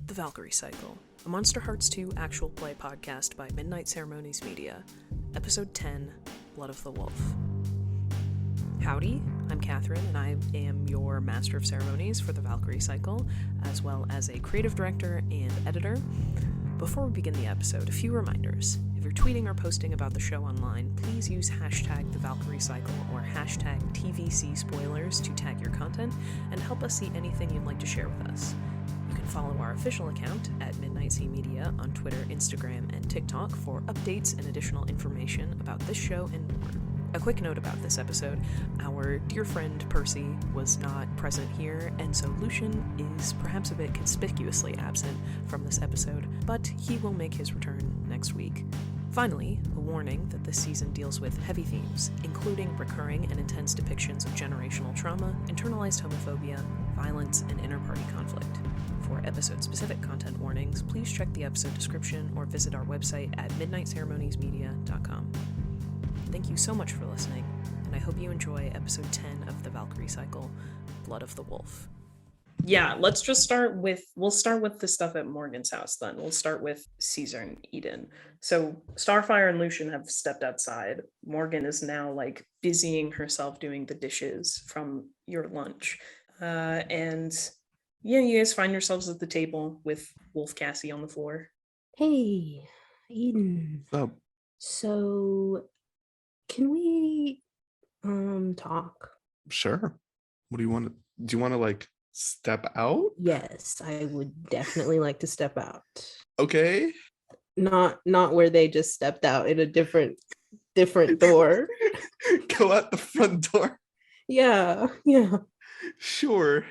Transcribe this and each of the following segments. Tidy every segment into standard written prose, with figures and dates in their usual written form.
The Valkyrie Cycle, a Monster Hearts 2 actual play podcast by Midnight Ceremonies Media. Episode 10, Blood of the Wolf. Howdy, I'm Catherine, and I am your Master of Ceremonies for the Valkyrie Cycle, as well as a creative director and editor. Before we begin the episode, a few reminders. If you're tweeting or posting about the show online, please use hashtag the Valkyrie Cycle or hashtag TVC spoilers to tag your content and help us see anything you'd like to share with us. You can follow our official account at Midnight C Media on Twitter, Instagram, and TikTok for updates and additional information about this show and more. A quick note about this episode, our dear friend Percy was not present here, and so Lucian is perhaps a bit conspicuously absent from this episode, but he will make his return next week. Finally, a warning that this season deals with heavy themes, including recurring and intense depictions of generational trauma, internalized homophobia, violence, and inter-party conflict. For episode-specific content warnings, please check the episode description or visit our website at midnightceremoniesmedia.com. Thank you so much for listening, and I hope you enjoy episode 10 of the Valkyrie Cycle, Blood of the Wolf. Yeah, let's just we'll start with the stuff at Morgan's house then. We'll start with Caesar and Eden. So Starfyre and Lucian have stepped outside. Morgan is now busying herself doing the dishes from your lunch. And yeah, you guys find yourselves at the table with Wolf Cassie on the floor. Hey, Eden. Oh. So, can we talk? Sure. What do you want to do? You want to step out? Yes, I would definitely like to step out. Okay. Not where they just stepped out, in a different door. Go out the front door. Yeah. Sure.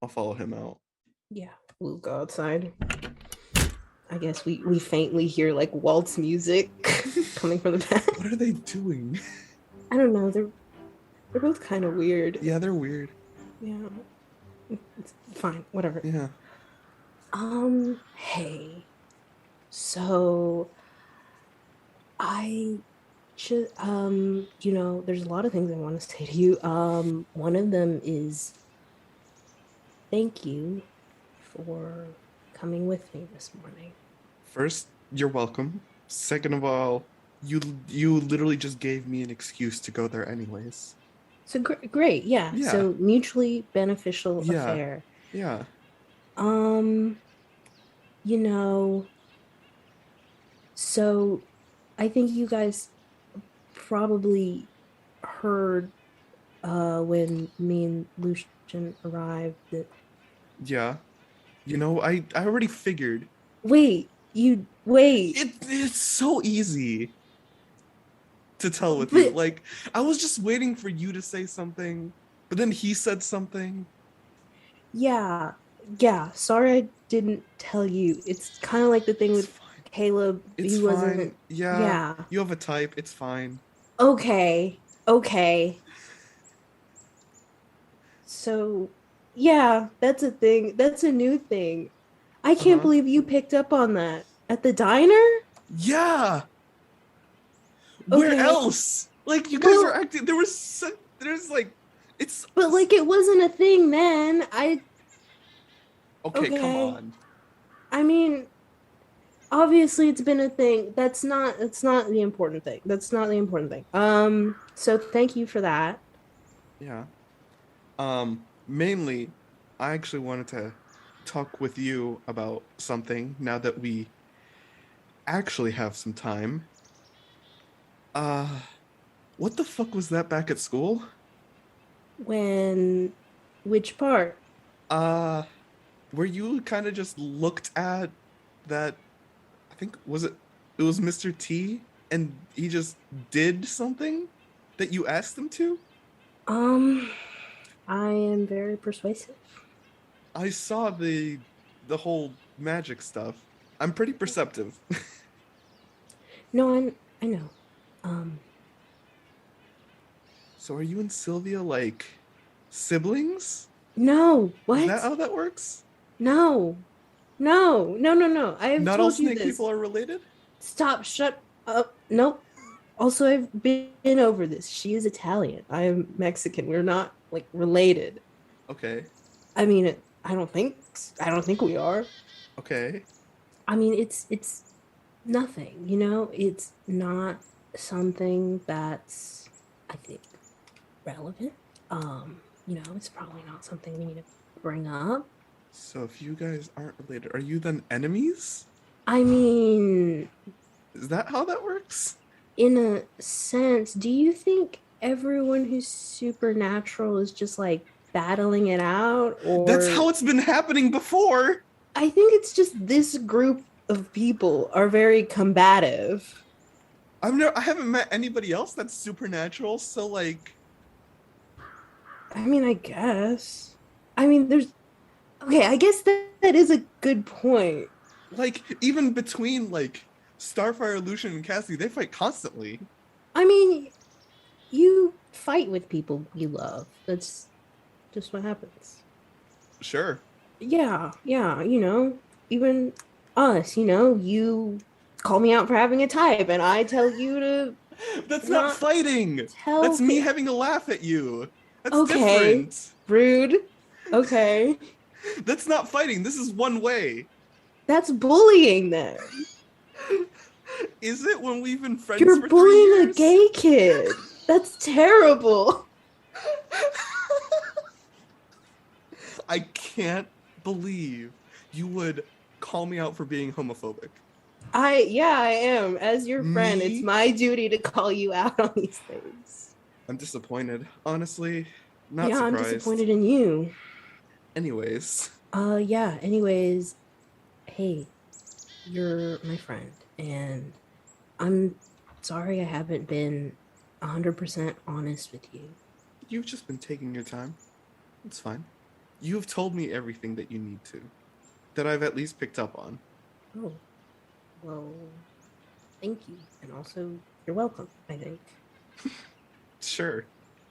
I'll follow him out. Yeah, we'll go outside. I guess we faintly hear waltz music coming from the back. What are they doing? I don't know. They're both kind of weird. Yeah, they're weird. Yeah. It's fine. Whatever. Yeah. Hey. So I should there's a lot of things I want to say to you. One of them is thank you for coming with me this morning. First, you're welcome. Second of all, you literally just gave me an excuse to go there anyways. So great, yeah. So mutually beneficial affair. Yeah. So I think you guys probably heard when me and Lucian arrived that. Yeah. I already figured. Wait. It's so easy to tell with you. I was just waiting for you to say something, but then he said something. Yeah. Sorry I didn't tell you. It's kind of like the thing with Caleb. It's he fine. Wasn't. Yeah. You have a type. It's fine. Okay. So, yeah, that's a thing. That's a new thing. I can't believe you picked up on that at the diner. Yeah. Where else? You guys were acting. It's. But it wasn't a thing then. Okay, come on. I mean, obviously it's been a thing. That's not the important thing. So thank you for that. Yeah. Mainly, I actually wanted to talk with you about something now that we actually have some time. What the fuck was that back at school? Which part? Where you kind of just looked at that, I think, it was Mr. T, and he just did something that you asked him to? I am very persuasive. I saw the whole magic stuff. I'm pretty perceptive. No, I know. So are you and Sylvia siblings? No. What? Is that how that works? No. I have Not told all you snake this. people are related? Stop. Shut up. Nope. Also, I've been over this. She is Italian. I am Mexican. We're not related. Okay. I mean, I don't think we are. Okay. I mean, it's nothing, you know? It's not something that's, I think, relevant. You know, it's probably not something we need to bring up. So if you guys aren't related, are you then enemies? I mean, Is that how that works? in a sense, do you think everyone who's supernatural is just like battling it out? That's Or how it's been happening before. I think it's just this group of people are very combative. I haven't met anybody else that's supernatural, so like I mean, I guess. I mean, there's okay, I guess that is a good point. even between like Starfyre, Lucian, and Cassie, they fight constantly. I mean, you fight with people you love. That's just what happens. Sure. Yeah, yeah, you know, even us, you know, you call me out for having a type and I tell you to That's not not fighting. tell That's me people. having a laugh at you. That's Okay, different. rude. Okay. That's not fighting. This is one way. That's bullying then. Is it when we've been friends You're for 3 bullying a years? gay kid. That's terrible. I can't believe you would call me out for being homophobic. Yeah, I am. As your friend, it's Me? my duty to call you out on these things. I'm disappointed. Honestly, not Yeah, I'm surprised. disappointed in you. Anyways, Yeah, anyways, hey, you're my friend, and I'm sorry I haven't been 100% honest with you. you've just been taking your time. It's fine. You have told me everything that you need to, that I've at least picked up on. Oh, well, thank you. And also, you're welcome, I think. Sure.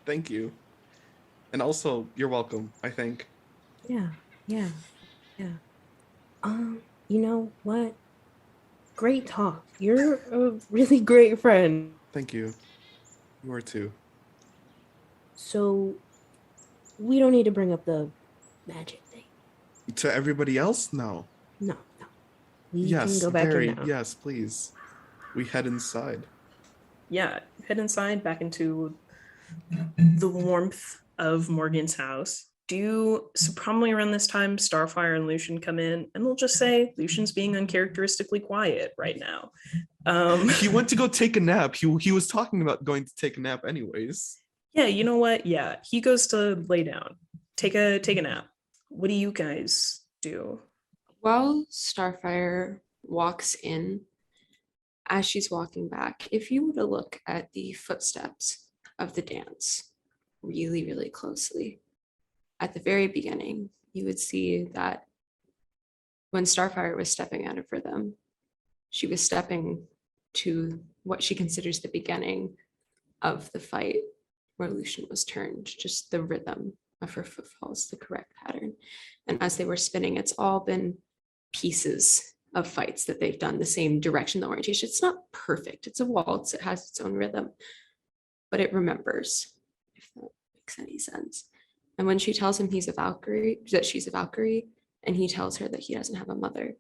Thank you. And also, you're welcome, I think. Yeah, yeah, yeah. You know what? Great talk. You're a really great friend. Thank you. You are too. So, we don't need to bring up the magic thing. To everybody else? No. No, no. We can Yes, go back in very. now. Yes, please. We head inside. Yeah, head inside back into the warmth of Morgan's house. So probably around this time, Starfyre and Lucian come in, and we'll just say Lucian's being uncharacteristically quiet right now. He went to go take a nap. He was talking about going to take a nap anyways. Yeah, you know what? Yeah, he goes to lay down, take a nap. What do you guys do? While Starfyre walks in, as she's walking back, if you were to look at the footsteps of the dance really, really closely, at the very beginning, you would see that when Starfyre was stepping out of rhythm, she was stepping to what she considers the beginning of the fight where Lucian was turned, just the rhythm of her footfalls, the correct pattern. And as they were spinning, it's all been pieces of fights that they've done the same direction, the orientation. It's not perfect. It's a waltz. It has its own rhythm, but it remembers, if that makes any sense. And when she tells him he's a Valkyrie, that she's a Valkyrie, and he tells her that he doesn't have a mother,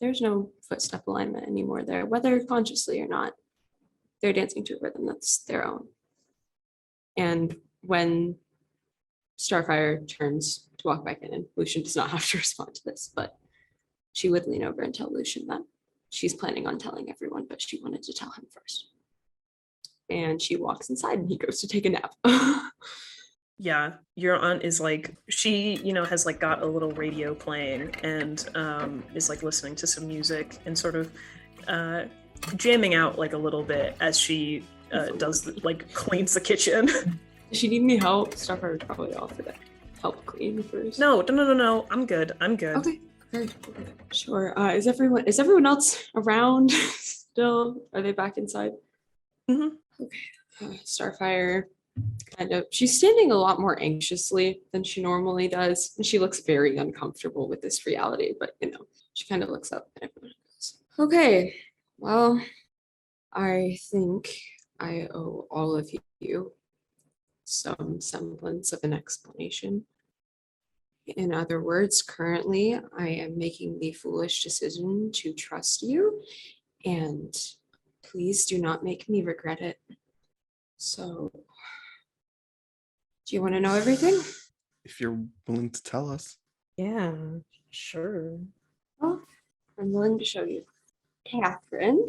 there's no footstep alignment anymore there, whether consciously or not. They're dancing to a rhythm that's their own. And when Starfyre turns to walk back in, and Lucian does not have to respond to this, but she would lean over and tell Lucian that she's planning on telling everyone, but she wanted to tell him first. And she walks inside and he goes to take a nap. Yeah, your aunt is like, she, has like got a little radio playing and is like listening to some music and sort of jamming out like a little bit as she cleans the kitchen. Does she need any help? Starfyre would probably offer to help clean first. No. I'm good. Okay. Sure. Is everyone else around still? Are they back inside? Mm-hmm. Okay. Starfyre she's standing a lot more anxiously than she normally does. And she looks very uncomfortable with this reality, but she kind of looks up and everyone goes, okay, well, I think I owe all of you some semblance of an explanation. In other words, currently I am making the foolish decision to trust you, and please do not make me regret it. So, do you want to know everything? If you're willing to tell us. Yeah, sure. Well, I'm willing to show you. Catherine,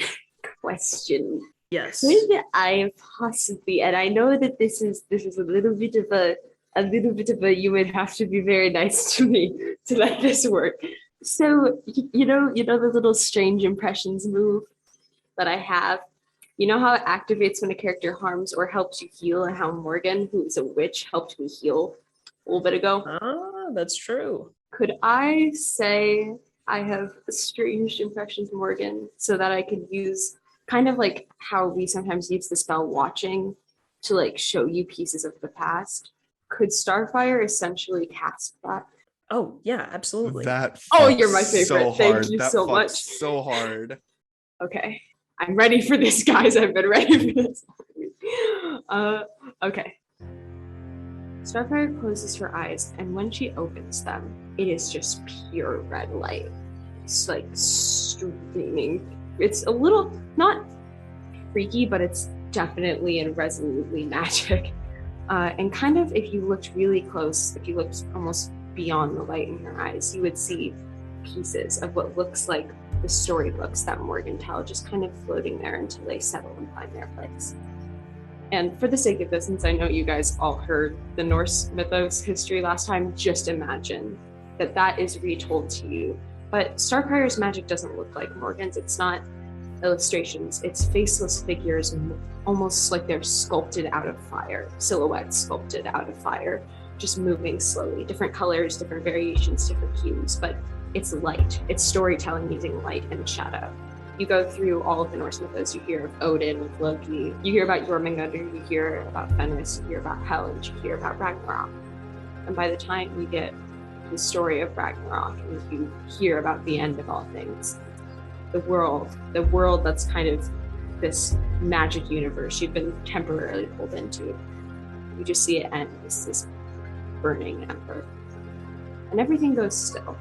question. Yes. Could I possibly, and I know that this is a little bit of a you would have to be very nice to me to let this work. So you know the little strange impressions move that I have. You know how it activates when a character harms or helps you heal, and how Morgan, who is a witch, helped me heal a little bit ago? Ah, that's true. Could I say I have strange impressions, Morgan, so that I could use kind of like how we sometimes use the spell watching to like show you pieces of the past? Could Starfyre essentially cast that? Oh, yeah, absolutely. That Oh, you're my fucks favorite. so Thank hard. you That so fucks much. so hard. Okay. I'm ready for this, guys. I've been ready for this. Okay. Starfyre closes her eyes, and when she opens them, it is just pure red light. It's like streaming. It's a little, not freaky, but it's definitely and resolutely magic. And kind of, if you looked really close, if you looked almost beyond the light in her eyes, you would see pieces of what looks like the storybooks that Morgan tells, just kind of floating there until they settle and find their place. And for the sake of this, since I know you guys all heard the Norse mythos history last time, just imagine that that is retold to you. But Starfyre's magic doesn't look like Morgan's. It's not illustrations. It's faceless figures, almost like they're sculpted out of fire, silhouettes sculpted out of fire, just moving slowly. Different colors, different variations, different hues, but it's light. It's storytelling using light and shadow. You go through all of the Norse mythos, you hear of Odin with Loki, you hear about Jormungandr, you hear about Fenris, you hear about Hel, and you hear about Ragnarok. And by the time you get the story of Ragnarok and you hear about the end of all things, the world that's kind of this magic universe you've been temporarily pulled into, you just see it end as this burning ember. And everything goes still,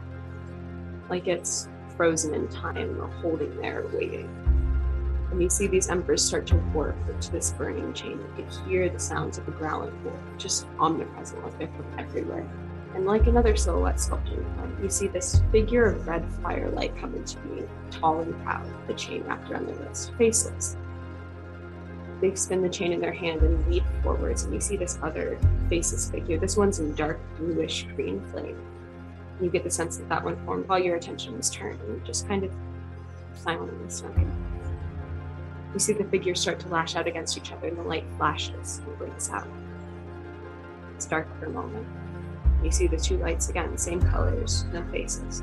like it's frozen in time, or holding there, waiting. And you see these embers start to warp into this burning chain. You can hear the sounds of a growling wolf, just omnipresent, like they're from everywhere. And like another silhouette sculpture, you see this figure of red firelight come into being, tall and proud, the chain wrapped around their wrist, faceless. They spin the chain in their hand and leap forwards, and you see this other faceless figure. This one's in dark bluish green flame. You get the sense that that one formed while your attention was turned, and you just kind of silently smoking. You see the figures start to lash out against each other, and the light flashes and blinks out. It's dark for a moment. You see the two lights again, same colors, no faces.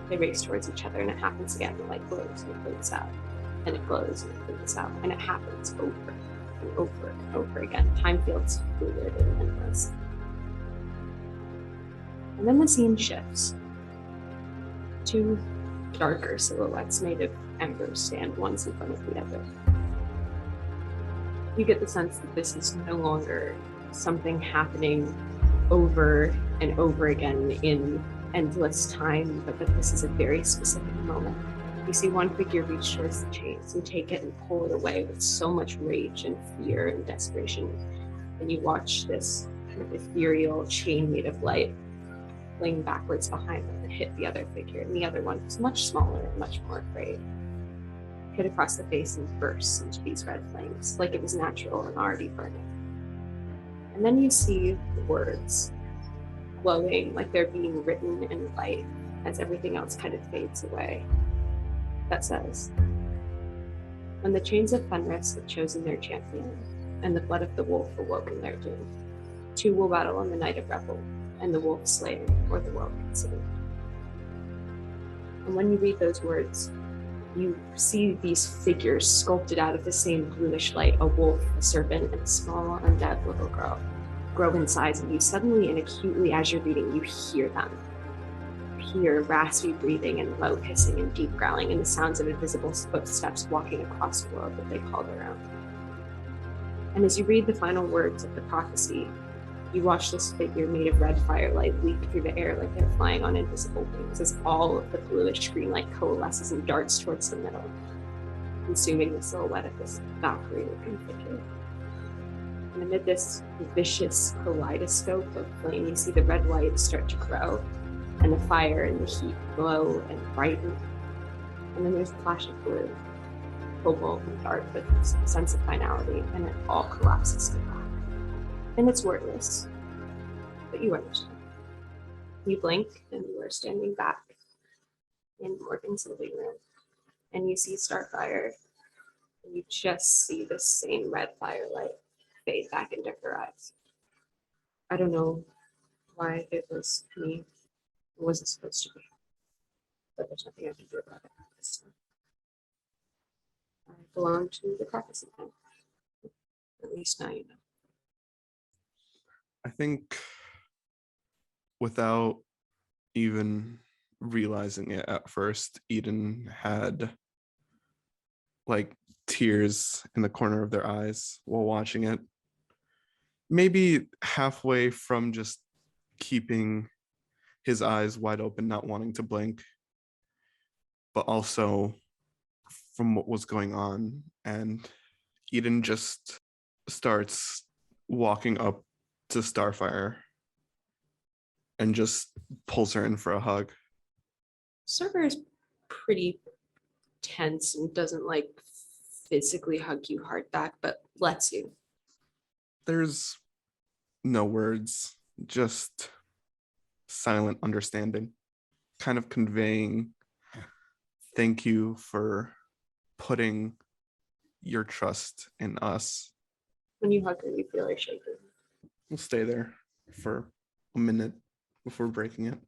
They race towards each other, and it happens again. The light glows and it blinks out, and it glows and it blinks out, and it happens over and over and over again. Time feels fluid and endless. And then the scene shifts. Two darker silhouettes made of embers stand one in front of the other. You get the sense that this is no longer something happening over and over again in endless time, but that this is a very specific moment. You see one figure reach towards the chains and take it and pull it away with so much rage and fear and desperation. And you watch this kind of ethereal chain made of light fling backwards behind them and hit the other figure, and the other one, who's much smaller and much more afraid, hit across the face and bursts into these red flames, like it was natural and already burning. And then you see the words glowing like they're being written in light as everything else kind of fades away. That says, when the chains of Fenris have chosen their champion, and the blood of the wolf awoken their doom, two will battle in the night of revel, and the wolf slain, or the world consumed. And when you read those words, you see these figures sculpted out of the same bluish light, a wolf, a serpent, and a small undead little girl, grow in size, and you suddenly and acutely, as you're reading, you hear them. You hear raspy breathing and low hissing and deep growling, and the sounds of invisible footsteps walking across the world that they call their own. And as you read the final words of the prophecy, You watch this figure made of red firelight leap through the air like they're flying on invisible wings as all of the bluish green light coalesces and darts towards the middle, consuming the silhouette of this Valkyrie-looking figure. And amid this vicious kaleidoscope of flame, you see the red light start to grow, and the fire and the heat glow and brighten. And then there's a flash of blue, cobalt and dark with a sense of finality, and it all collapses to black. And it's wordless, but you understand. You blink, and you are standing back in Morgan's living room, and you see Starfyre, and you just see the same red firelight fade back into her eyes. I don't know why it was me. It wasn't supposed to be, but there's nothing I can do about it this time. I belong to the prophecy camp. At least now you know. I think without even realizing it at first, Eden had like tears in the corner of their eyes while watching it. Maybe halfway from just keeping his eyes wide open, not wanting to blink, but also from what was going on. And Eden just starts walking up to Starfyre and just pulls her in for a hug. Starfyre is pretty tense and doesn't like physically hug you hard back, but lets you. There's no words, just silent understanding, kind of conveying thank you for putting your trust in us. When you hug her, you feel her shaking. We'll stay there for a minute before breaking it.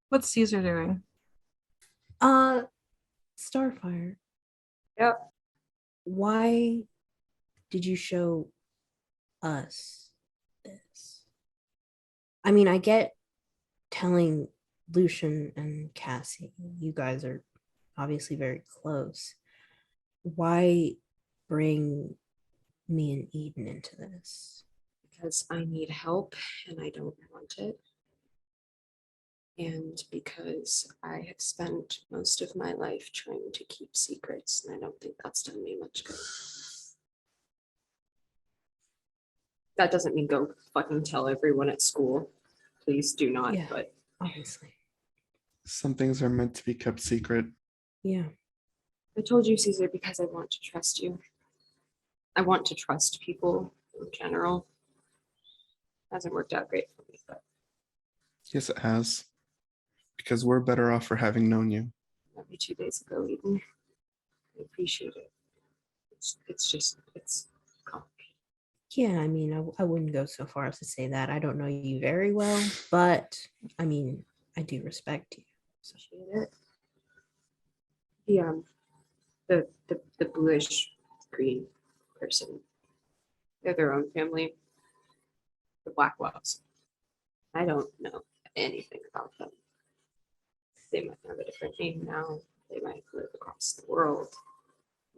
What's Caesar doing? Starfyre, Yep. why did you show us this? I mean, I get telling Lucian and Cassie, you guys are obviously very close. Why bring me and Eden into this? Because I need help and I don't want it. And because I have spent most of my life trying to keep secrets, and I don't think that's done me much good. That doesn't mean go fucking tell everyone at school. Please do not, Yeah. but Obviously. Some things are meant to be kept secret. Yeah. I told you, Caesar, because I want to trust you. I want to trust people in general. Hasn't worked out great for me, but Yes, it has. Because we're better off for having known you. met me 2 days ago, Eden. I appreciate it. It's complicated. Yeah, I mean, I wouldn't go so far as to say that. I don't know you very well, but I mean, I do respect you. Appreciate it. The bluish green person. They're their own family. The Blackwells. I don't know anything about them. They might have a different name now. They might live across the world.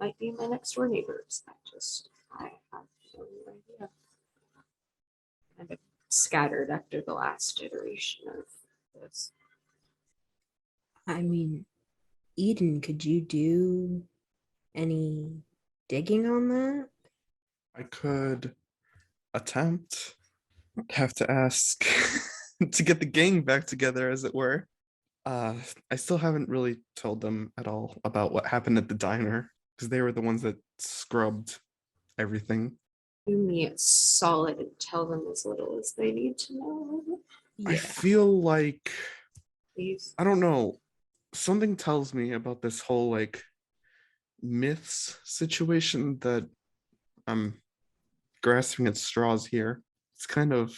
Might be my next door neighbors. I have no idea. Kind of scattered after the last iteration of this. I mean, Eden, could you do any digging on that? I could attempt. I'd have to ask to get the gang back together, as it were. I still haven't really told them at all about what happened at the diner, because they were the ones that scrubbed everything. Do me a solid and tell them as little as they need to know. I feel like, Please. I don't know, something tells me about this whole like myths situation that I'm grasping at straws here. It's kind of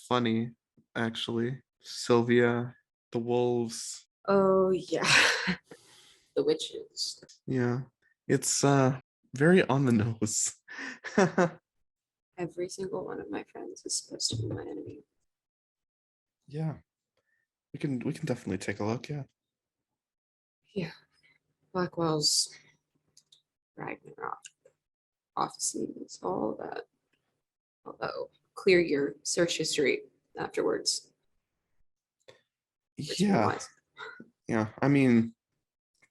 funny, actually. Sylvia, the wolves. Oh yeah. The witches. Yeah, it's very on the nose. Every single one of my friends is supposed to be my enemy. Yeah, we can definitely take a look. Yeah. Yeah. Blackwell's Ragnarok prophecies, all that. Although clear your search history afterwards. Yeah. Yeah. I mean,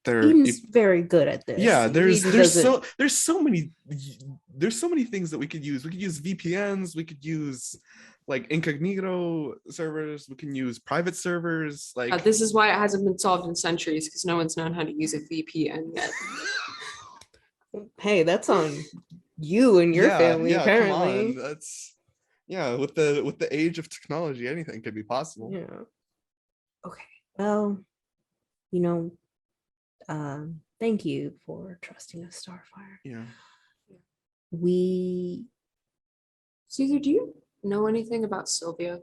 there. Eden's very good at this. Yeah, there's Eden there's doesn't- so many things that we could use. We could use VPNs. We could use like incognito servers. We can use private servers. Like This is why it hasn't been solved in centuries, because no one's known how to use a VPN yet. Hey, that's on you and your family, Come apparently. on. That's with the age of technology, anything could be possible. Yeah. Okay. Well, you know, thank you for trusting us, Starfyre. Yeah. Caesar, do you know anything about Sylvia?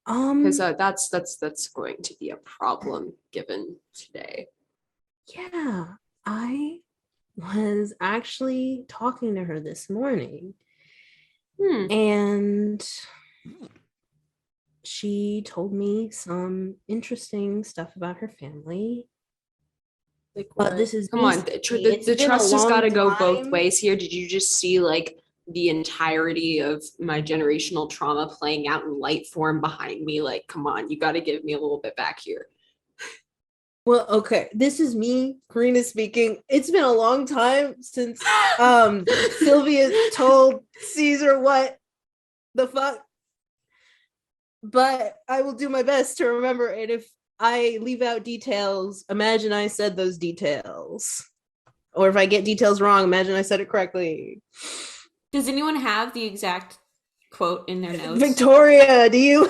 Um, Because that's going to be a problem given today. yeah, I was actually talking to her this morning, and she told me some interesting stuff about her family. Like, But this is come on, basically- the it's been a trust has got to long go both time. ways here. Did you just see like the entirety of my generational trauma playing out in light form behind me? Like, come on, you got to give me a little bit back here. Well, okay, this is me, Karina speaking. It's been a long time since Sylvia told Caesar what the fuck. But I will do my best to remember it. If I leave out details, imagine I said those details. Or if I get details wrong, imagine I said it correctly. Does anyone have the exact quote in their notes? Victoria, do you?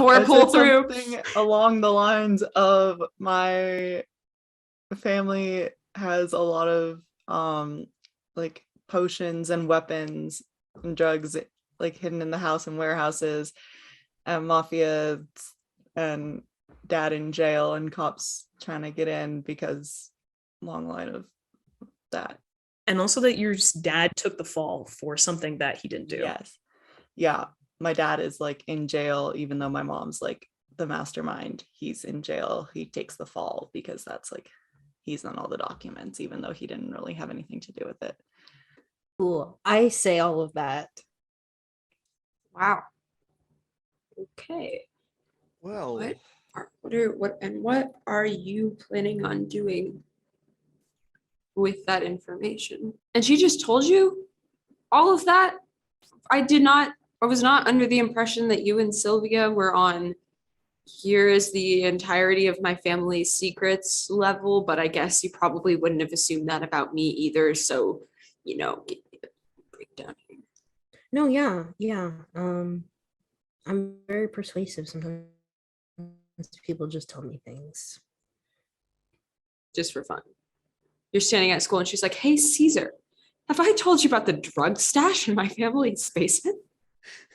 Or I pull said through. something along the lines of my family has a lot of like potions and weapons and drugs like hidden in the house and warehouses, and mafia and dad in jail and cops trying to get in because long line of that. And also that your dad took the fall for something that he didn't do. Yes. Yeah. My dad is like in jail, even though my mom's like the mastermind. He's in jail. He takes the fall because that's like, he's on all the documents, even though he didn't really have anything to do with it. Cool. I say all of that. Wow. Okay. Well, What are you planning on doing with that information? And she just told you all of that? I was not under the impression that you and Sylvia were on here is the entirety of my family's secrets level, but I guess you probably wouldn't have assumed that about me either. So, give me a breakdown here. No, yeah. I'm very persuasive sometimes. People just tell me things. Just for fun. You're standing at school and she's like, "Hey, Caesar, have I told you about the drug stash in my family's basement?"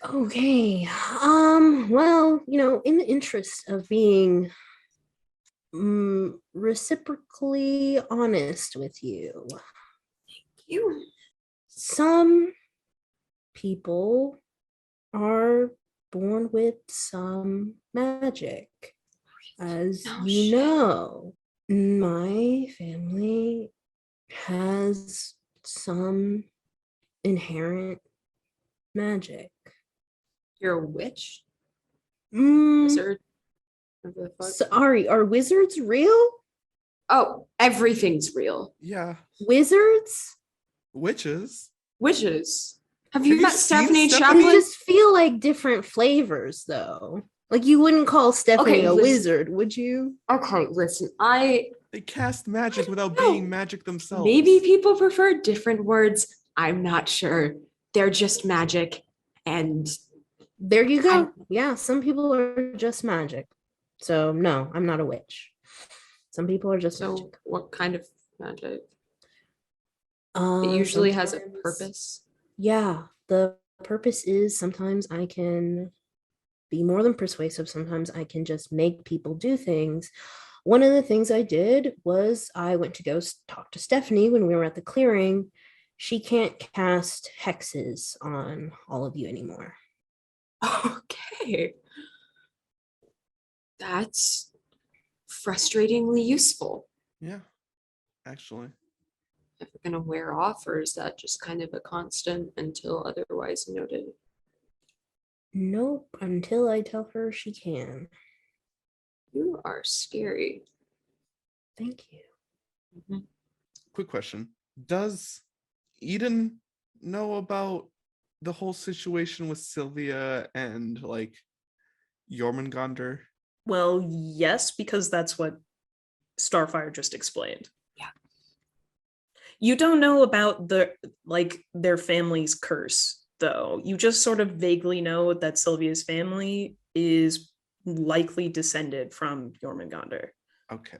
Okay. Well, in the interest of being reciprocally honest with you, You. some people are born with some magic. As No you shit. know, my family has some inherent magic. You're a witch? Mm, Wizard? Whatever the fuck. sorry, are wizards real? Oh, everything's real. yeah, Wizards? witches. Witches. Have Have you you met seen Stephanie Stephanie? They Chaplin? just feel like different flavors, though. Like you wouldn't call Stephanie Okay, a listen. wizard, would you? Okay, listen, They cast magic without No. being magic themselves. maybe people prefer different words. I'm not sure. They're just magic. And There you go. Yeah, some people are just magic. So no, I'm not a witch. Some people are just so magic. what kind of magic? It usually has a Sometimes- purpose. Yeah, the purpose is sometimes I can be more than persuasive. Sometimes I can just make people do things. One of the things I did was I went to go talk to Stephanie when we were at the clearing. She can't cast hexes on all of you anymore. Okay. That's frustratingly useful. Yeah, actually. ever going to wear off, or is that just kind of a constant until otherwise noted? Nope, until I tell her she can. You are scary. Thank you. Quick question. Does Eden know about the whole situation with Sylvia and like Jormungandr? Well, yes, because that's what Starfyre just explained. Yeah. You don't know about their family's curse, though. You just sort of vaguely know that Sylvia's family is likely descended from Jormungandr. Okay.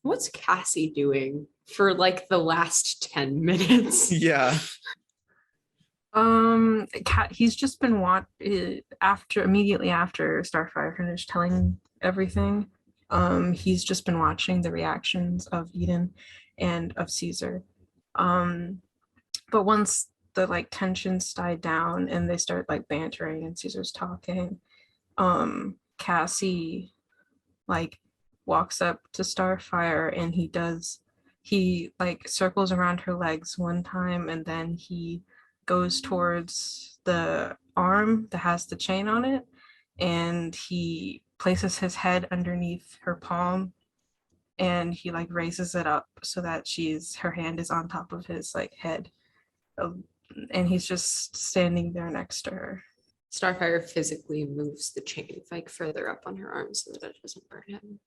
What's Cassie doing for like the last 10 minutes? Yeah. He's just been immediately after Starfyre finished telling everything. He's just been watching the reactions of Eden and of Caesar. But once the like tensions died down and they start like bantering and Caesar's talking, Cassie like walks up to Starfyre and he like circles around her legs one time and then he goes towards the arm that has the chain on it and he places his head underneath her palm and he like raises it up so that her hand is on top of his like head, and he's just standing there next to her. Starfyre physically moves the chain like further up on her arm so that it doesn't burn him,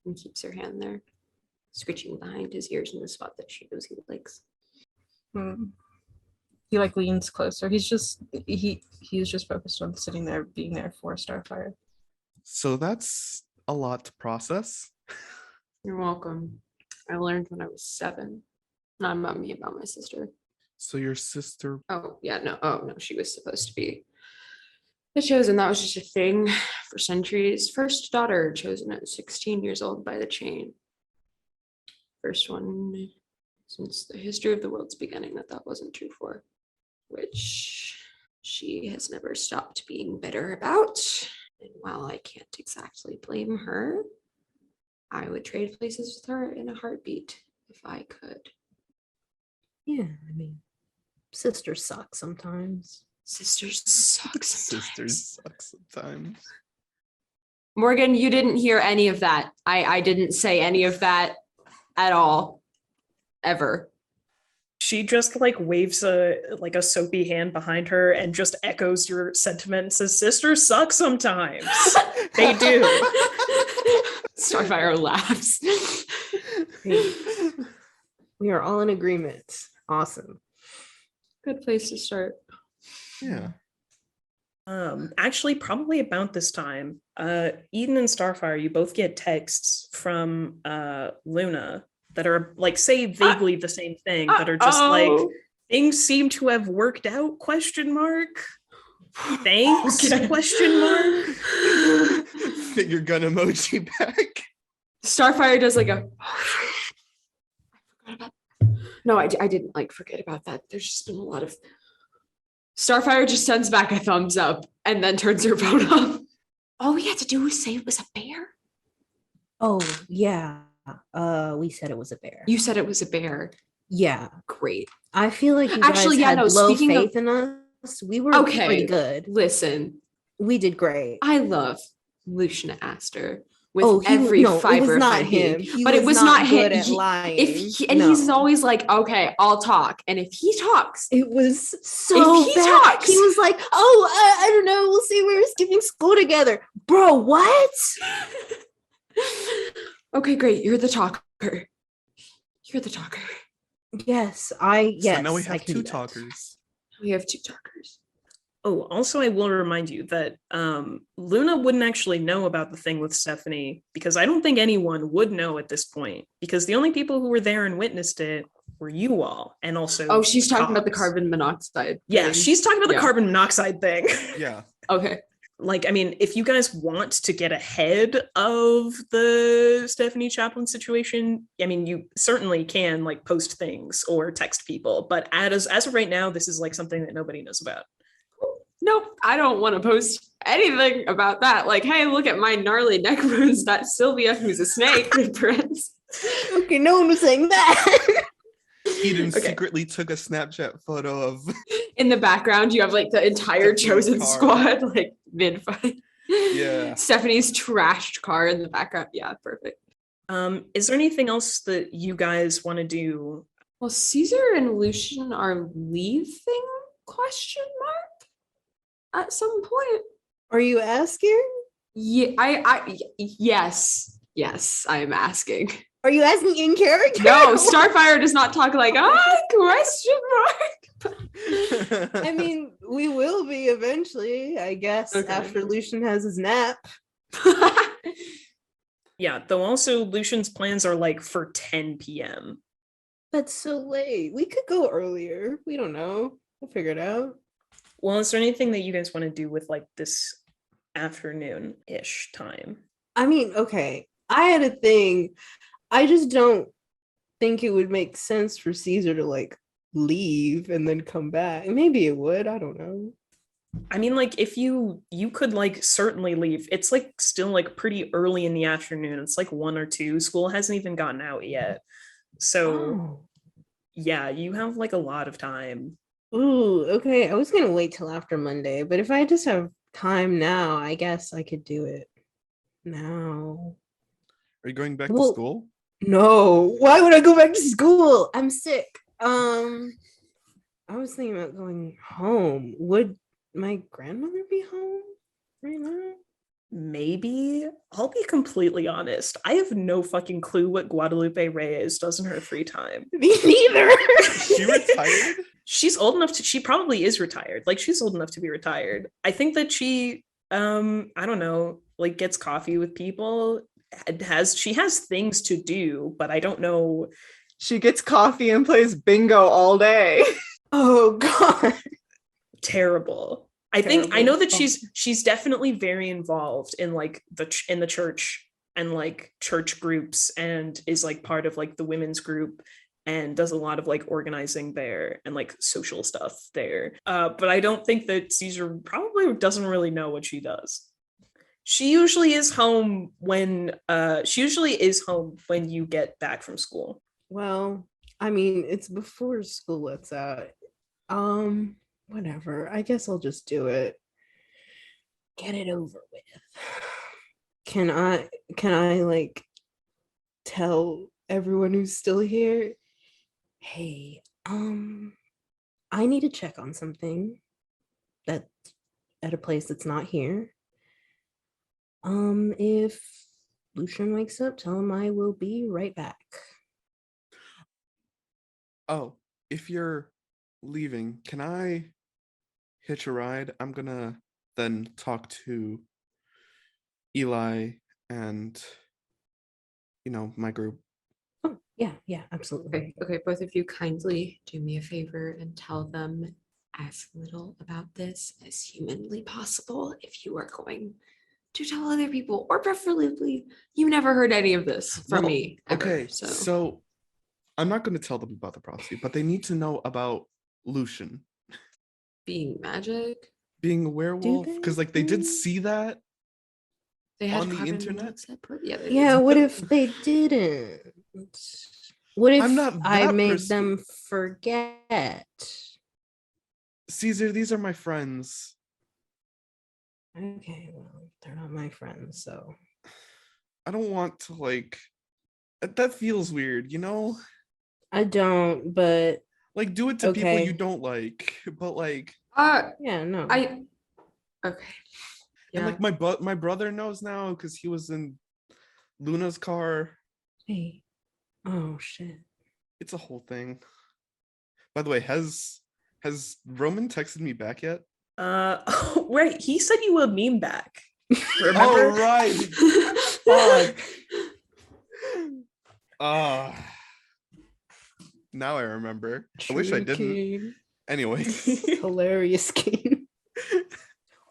and keeps her hand there, screeching behind his ears in the spot that she knows he likes. He like leans closer. He's just focused on sitting there, being there for Starfyre. So that's a lot to process. You're welcome. I learned when I was 7. Not about me, about my sister. So your sister. Oh yeah, no. Oh no, she was supposed to be the chosen. That was just a thing for centuries. First daughter chosen at 16 years old by the chain. First one since the history of the world's beginning that wasn't true for, which she has never stopped being bitter about. And while I can't exactly blame her, I would trade places with her in a heartbeat if I could. Yeah, I mean, sisters suck sometimes. Sisters suck sometimes. Sisters suck sometimes. Morgan, you didn't hear any of that. I didn't say any of that at all. Ever. She just like waves a soapy hand behind her and just echoes your sentiment and says, "Sisters suck sometimes." They do. Starfyre laughs. We are all in agreement. Awesome. Good place to start. Yeah. Actually, probably about this time, Eden and Starfyre, you both get texts from Luna that are like say vaguely the same thing, that are just like, things seem to have worked out, question mark. Thanks, question mark. Finger gun emoji back. Starfyre does like a no, I didn't like forget about that. There's just been a lot of Starfyre just sends back a thumbs up and then turns her phone off. All we had to do was say it was a bear. Oh yeah. We said it was a bear. You said it was a bear. Yeah. Great. I feel like you Actually, guys yeah, had no, low speaking of- faith in us. We were Okay. pretty good. Listen, We did great. I love Lucian Astor with Oh, every it was fiber of not my him. being. He But it was not good him. at lying. He's always like, okay, I'll talk. And if he talks, It was so If he bad. talks- He was like, "Oh, I don't know. We'll see. We were skipping school together, bro. What?" okay, great. You're the talker. You're the talker. Yes, So now we I have can 2 do that. talkers. We have 2 talkers. Oh, also, I will remind you that Luna wouldn't actually know about the thing with Stephanie, because I don't think anyone would know at this point, because the only people who were there and witnessed it were you all, and also Oh, she's talking about the cops. carbon monoxide. Yeah, thing. she's talking about the Yeah. carbon monoxide thing. Yeah. Okay. Like, I mean, if you guys want to get ahead of the Stephanie Chaplin situation, I mean, you certainly can like post things or text people, but as of right now, this is like something that nobody knows about. Nope, I don't want to post anything about that. Like, hey, look at my gnarly neck wounds that Sylvia, who's a snake, prints. Okay, no one was saying that. Eden Okay. secretly took a Snapchat photo of In the background, you have like the entire Stephanie's chosen car. squad, like mid-fight. Yeah. Stephanie's trashed car in the background. Yeah, perfect. Is there anything else that you guys want to do? Well, Caesar and Lucian are leaving? Question mark? At some point. Are you asking? Yeah, yes. Yes, I am asking. Are you asking in character? No, Starfyre does not talk like, question mark. I mean, we will be eventually, I guess, Okay. after Lucian has his nap. Yeah, though also Lucian's plans are like for 10 p.m. That's so late. We could go earlier. We don't know. We'll figure it out. Well, is there anything that you guys want to do with like this afternoon-ish time? I mean, okay. I had a thing. I just don't think it would make sense for Caesar to like leave and then come back. Maybe it would. I don't know. I mean, like, if you could like certainly leave. It's like still like pretty early in the afternoon. It's like 1 or 2. School hasn't even gotten out yet. So yeah, you have like a lot of time. Ooh, okay. I was gonna wait till after Monday, but if I just have time now, I guess I could do it now. Are you going back Well- to school? No, why would I go back to school? I'm sick. I was thinking about going home. Would my grandmother be home right now? Maybe. I'll be completely honest. I have no fucking clue what Guadalupe Reyes does in her free time. Me neither. She retired? She's old enough to, she probably is retired. Like, she's old enough to be retired. I think that she, I don't know, like gets coffee with people. She has things to do, but I don't know. She gets coffee and plays bingo all day. Oh god. Terrible. I think I know that Terrible. she's definitely very involved in like in the church and like church groups, and is like part of like the women's group and does a lot of like organizing there and like social stuff there. But I don't think that Caesar probably doesn't really know what she does. She usually is home when you get back from school. Well, I mean, it's before school lets out. Whatever. I guess I'll just do it. Get it over with. Can I like tell everyone who's still here, hey, I need to check on something that's at a place that's not here. If Lucian wakes up, tell him I will be right back. Oh, if you're leaving, can I hitch a ride? I'm gonna then talk to Eli and, my group. Oh, yeah, absolutely. Okay, both of you kindly do me a favor and tell them as little about this as humanly possible if you are going to tell other people, or preferably you never heard any of this from No, me ever, Okay, so so I'm not going to tell them about the prophecy, but they need to know about Lucian being magic, being a werewolf, they? because like they did see that. they had On the carbon internet? monoxide yeah, they Yeah, did. what if they didn't? What if I'm not I that made them forget? Caesar, these are my friends. Okay, well, they're not my friends, so I don't want to that feels weird, I don't, but Like do it to people Okay. you don't like, but like yeah, no. Okay. and Yeah. like my brother knows now because he was in Luna's car. Hey. Oh shit. It's a whole thing. By the way, has Roman texted me back yet? Right. He said you would meme back. Remember? Oh right. Fuck. Now I remember. I wish I True didn't. king. Anyway. Hilarious king.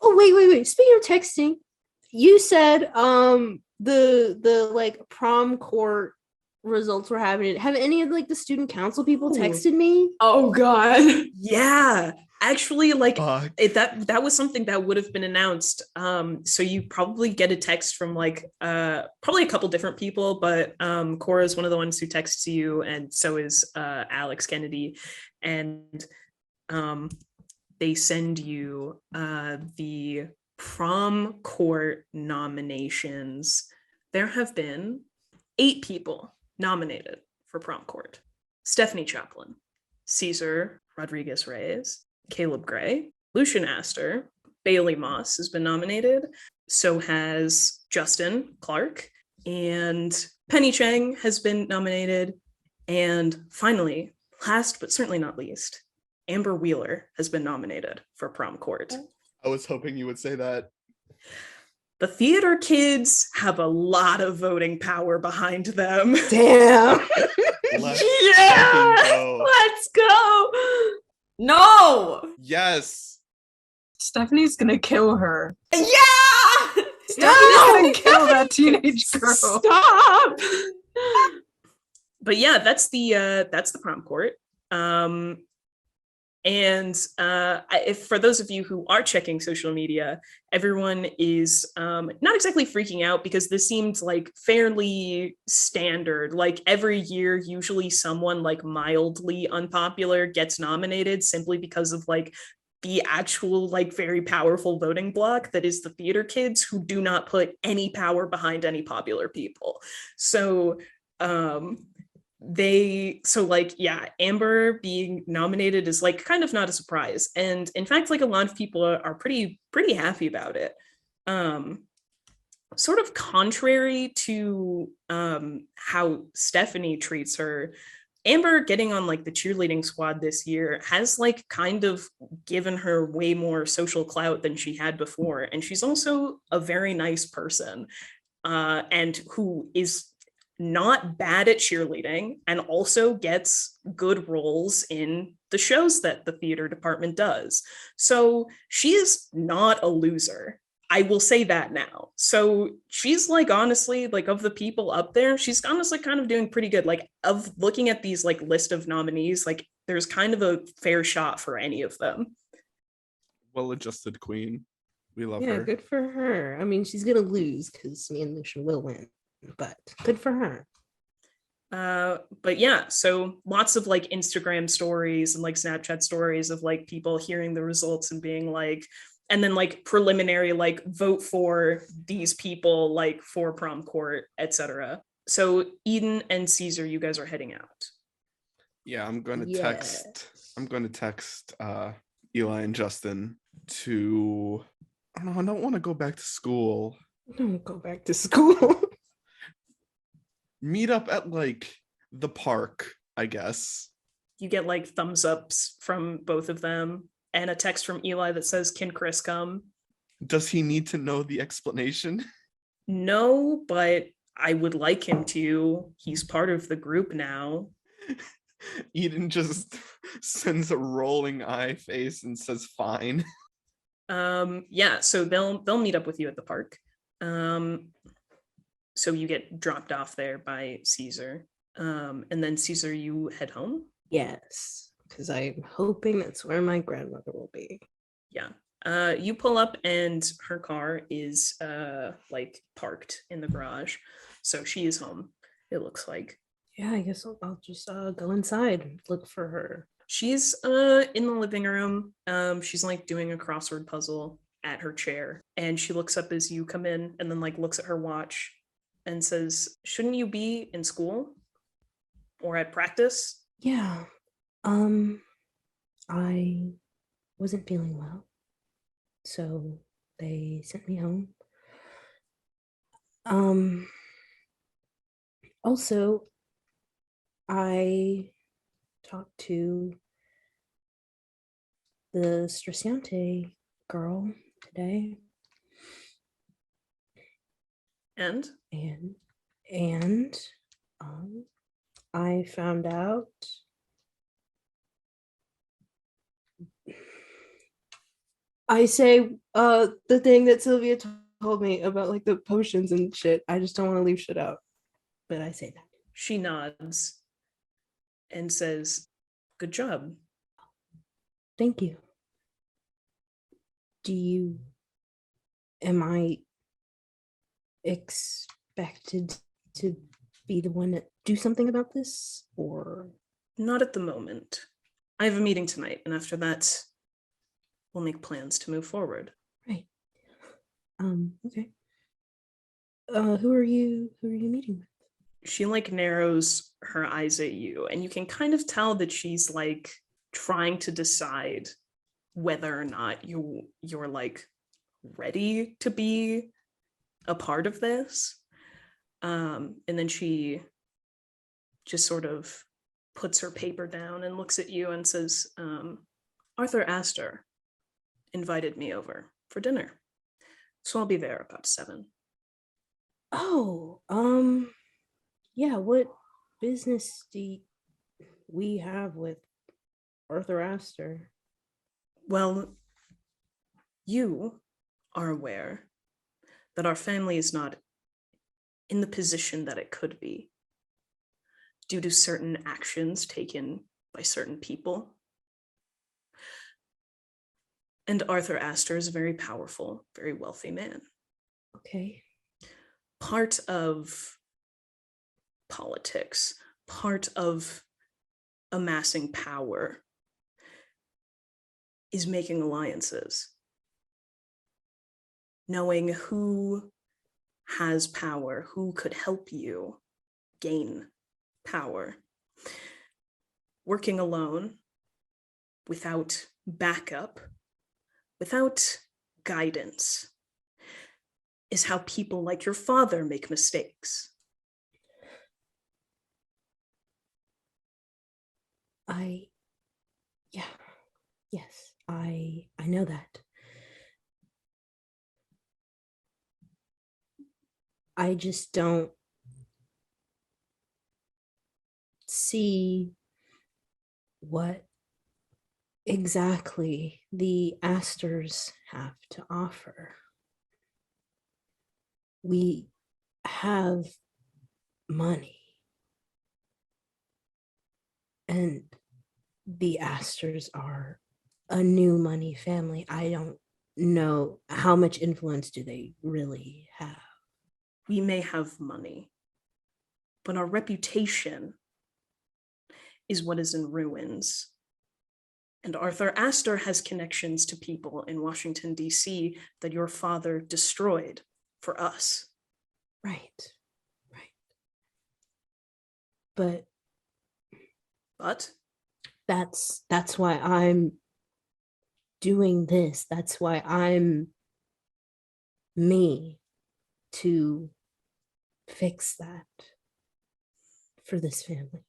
Oh wait. Speaking of texting, you said the like prom court results were having it. Have any of like the student council people Ooh. texted me? Oh god. Yeah. Actually, like Fuck. that was something that would have been announced. So you probably get a text from like probably a couple different people, but Cora is one of the ones who texts you, and so is Alex Kennedy, and they send you the prom court nominations. There have been 8 people nominated for prom court: Stephanie Chaplin, Cesar Rodriguez-Reyes, Caleb Gray, Lucian Astor, Bailey Moss has been nominated. So has Justin Clark, and Penny Chang has been nominated. And finally, last but certainly not least, Amber Wheeler has been nominated for prom court. I was hoping you would say that. The theater kids have a lot of voting power behind them. Damn. Let's Yeah! fucking go. Let's go. No. Yes. Stephanie's gonna kill her. Yeah. Stephanie's gonna kill that teenage girl. Stop. But yeah, that's the prom court. And if for those of you who are checking social media, everyone is not exactly freaking out, because this seemed like fairly standard. Like every year, usually someone like mildly unpopular gets nominated simply because of like the actual like very powerful voting bloc that is the theater kids, who do not put any power behind any popular people. So Amber being nominated is like kind of not a surprise, and in fact like a lot of people are pretty happy about it. Sort of contrary to how Stephanie treats her, Amber getting on like the cheerleading squad this year has like kind of given her way more social clout than she had before, and she's also a very nice person, and who is not bad at cheerleading and also gets good roles in the shows that the theater department does. So she is not a loser. I will say that now. So she's like, honestly, like of the people up there, she's honestly kind of doing pretty good. Like of looking at these like list of nominees, like there's kind of a fair shot for any of them. Well-adjusted queen. We love Yeah, her. good for her. I mean, she's gonna lose because me and Lucian will win, but good for her. But yeah, so lots of like Instagram stories and like Snapchat stories of like people hearing the results and being like, and then like preliminary like vote for these people like for prom court, etc. So Eden and Caesar, you guys are heading out. Yeah, I'm going to Yes. text Eli and Justin to I don't want to go back to school. Don't go back to school. Meet up at like the park, I guess. You get like thumbs ups from both of them and a text from Eli that says, "Can Chris come?" Does he need to know the explanation? No, but I would like him to. He's part of the group now. Eden just sends a rolling eye face and says fine. Yeah, so they'll meet up with you at the park. So you get dropped off there by Caesar. And then Caesar, you head home. Yes, because I'm hoping that's where my grandmother will be. Yeah. You pull up and her car is like parked in the garage. So she is home, it looks like. Yeah, I guess I'll just go inside and look for her. She's in the living room. She's like doing a crossword puzzle at her chair, and she looks up as you come in and then like looks at her watch and says, "Shouldn't you be in school or at practice?" Yeah. I wasn't feeling well, so they sent me home. Also, I talked to the Strasiante girl today, And and I found out I say the thing that Sylvia told me about like the potions and shit. I just don't want to leave shit out, but I say that. she nods and says, "Good job." Thank you. Am I expected to be the one to do something about this, or? Not at the moment. I have a meeting tonight, and after that, we'll make plans to move forward. Right. Okay. Who are you meeting with? She narrows her eyes at you, and you can kind of tell that she's trying to decide whether or not you're ready to be a part of this. And then she just sort of puts her paper down and looks at you and says, Arthur Astor invited me over for dinner, so I'll be there about 7. Oh, yeah, what business do we have with Arthur Astor? Well, you are aware that our family is not in the position that it could be due to certain actions taken by certain people. And Arthur Astor is a very powerful, very wealthy man. Okay. Part of politics, part of amassing power is making alliances. Knowing who has power, who could help you gain power. Working alone, without backup, without guidance, is how people like your father make mistakes. Yes, I know that. I just don't see what exactly the Astors have to offer. We have money, and the Astors are a new money family. I don't know how much influence do they really have. We may have money, but our reputation is what is in ruins. And Arthur Astor has connections to people in Washington, D.C. that your father destroyed for us. Right. But that's why I'm doing this. That's why I'm me, to fix that for this family.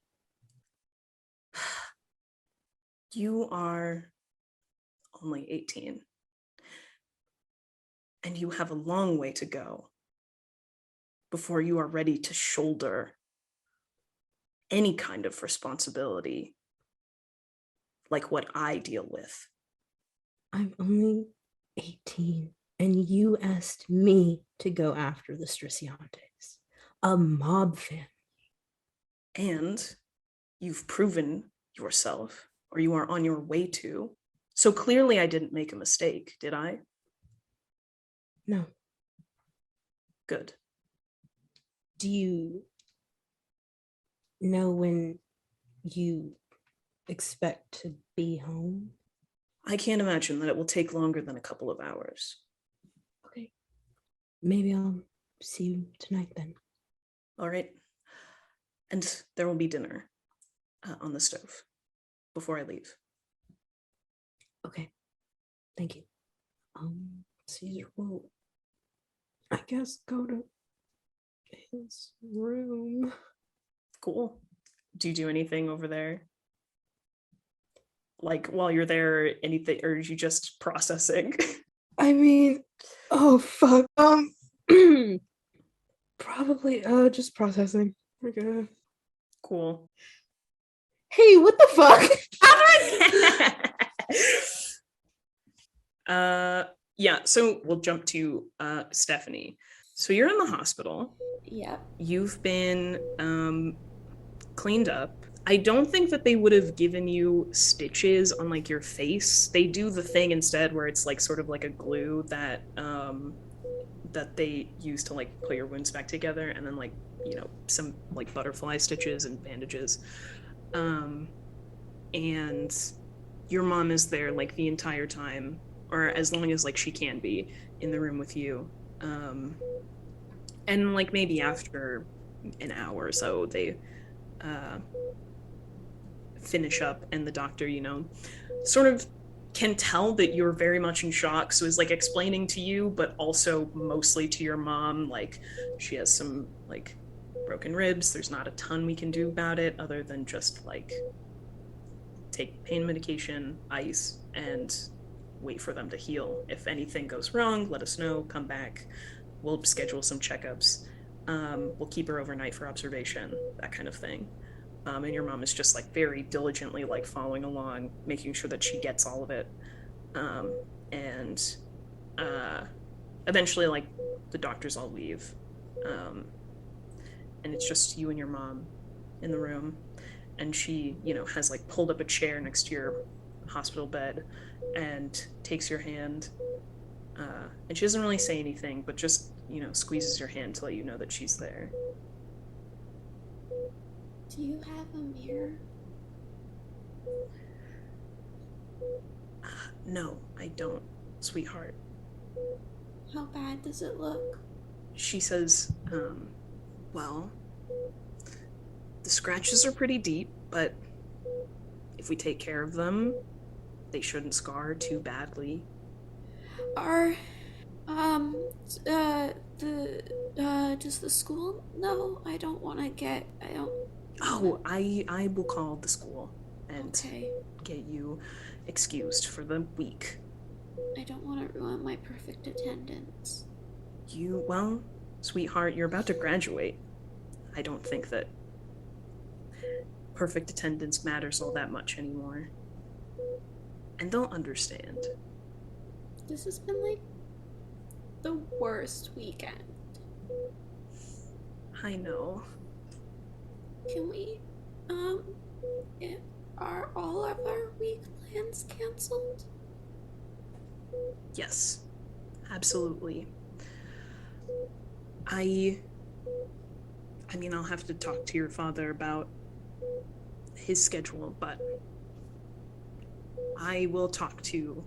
You are only 18, and you have a long way to go before you are ready to shoulder any kind of responsibility like what I deal with. I'm only 18, and you asked me to go after the Striciantes, a mob family. And you've proven yourself, or you are on your way to. So clearly I didn't make a mistake, did I? No. Good. Do you know when you expect to be home? I can't imagine that it will take longer than a couple of hours. Okay. Maybe I'll see you tonight then. All right. And there will be dinner on the stove before I leave. Okay. Thank you. Caesar will, I guess, go to his room. Cool. Do you do anything over there? While you're there, anything, or are you just processing? I mean, oh fuck. Probably just processing. We're good. Cool. Hey, what the fuck? Yeah, so we'll jump to Stephanie. So you're in the hospital. Yeah. You've been cleaned up. I don't think that they would have given you stitches on like your face. They do the thing instead where it's like sort of like a glue that that they use to like put your wounds back together, and then like, you know, some like butterfly stitches and bandages. And your mom is there like the entire time, or as long as like she can be in the room with you. And like maybe after an hour or so they finish up, and the doctor, you know, sort of can tell that you're very much in shock, so is like explaining to you, but also mostly to your mom, like she has some like broken ribs, there's not a ton we can do about it other than just like take pain medication, ice, and wait for them to heal. If anything goes wrong, let us know, come back, we'll schedule some checkups, we'll keep her overnight for observation, that kind of thing. And your mom is just like very diligently like following along, making sure that she gets all of it. And eventually like the doctors all leave, and it's just you and your mom in the room, and she, you know, has like pulled up a chair next to your hospital bed and takes your hand, and she doesn't really say anything, but just, you know, squeezes your hand to let you know that she's there. Do you have a mirror? No, I don't, sweetheart. How bad does it look? She says, well, the scratches are pretty deep, but if we take care of them, they shouldn't scar too badly. Are, does the school know? I don't want to get, I don't... Oh, I will call the school and Okay. get you excused for the week. I don't want to ruin my perfect attendance. Well, sweetheart, you're about to graduate. I don't think that perfect attendance matters all that much anymore. And they'll understand. This has been like the worst weekend. I know. Can we, are all of our week plans canceled? Yes, absolutely. I mean, I'll have to talk to your father about his schedule, but I will talk to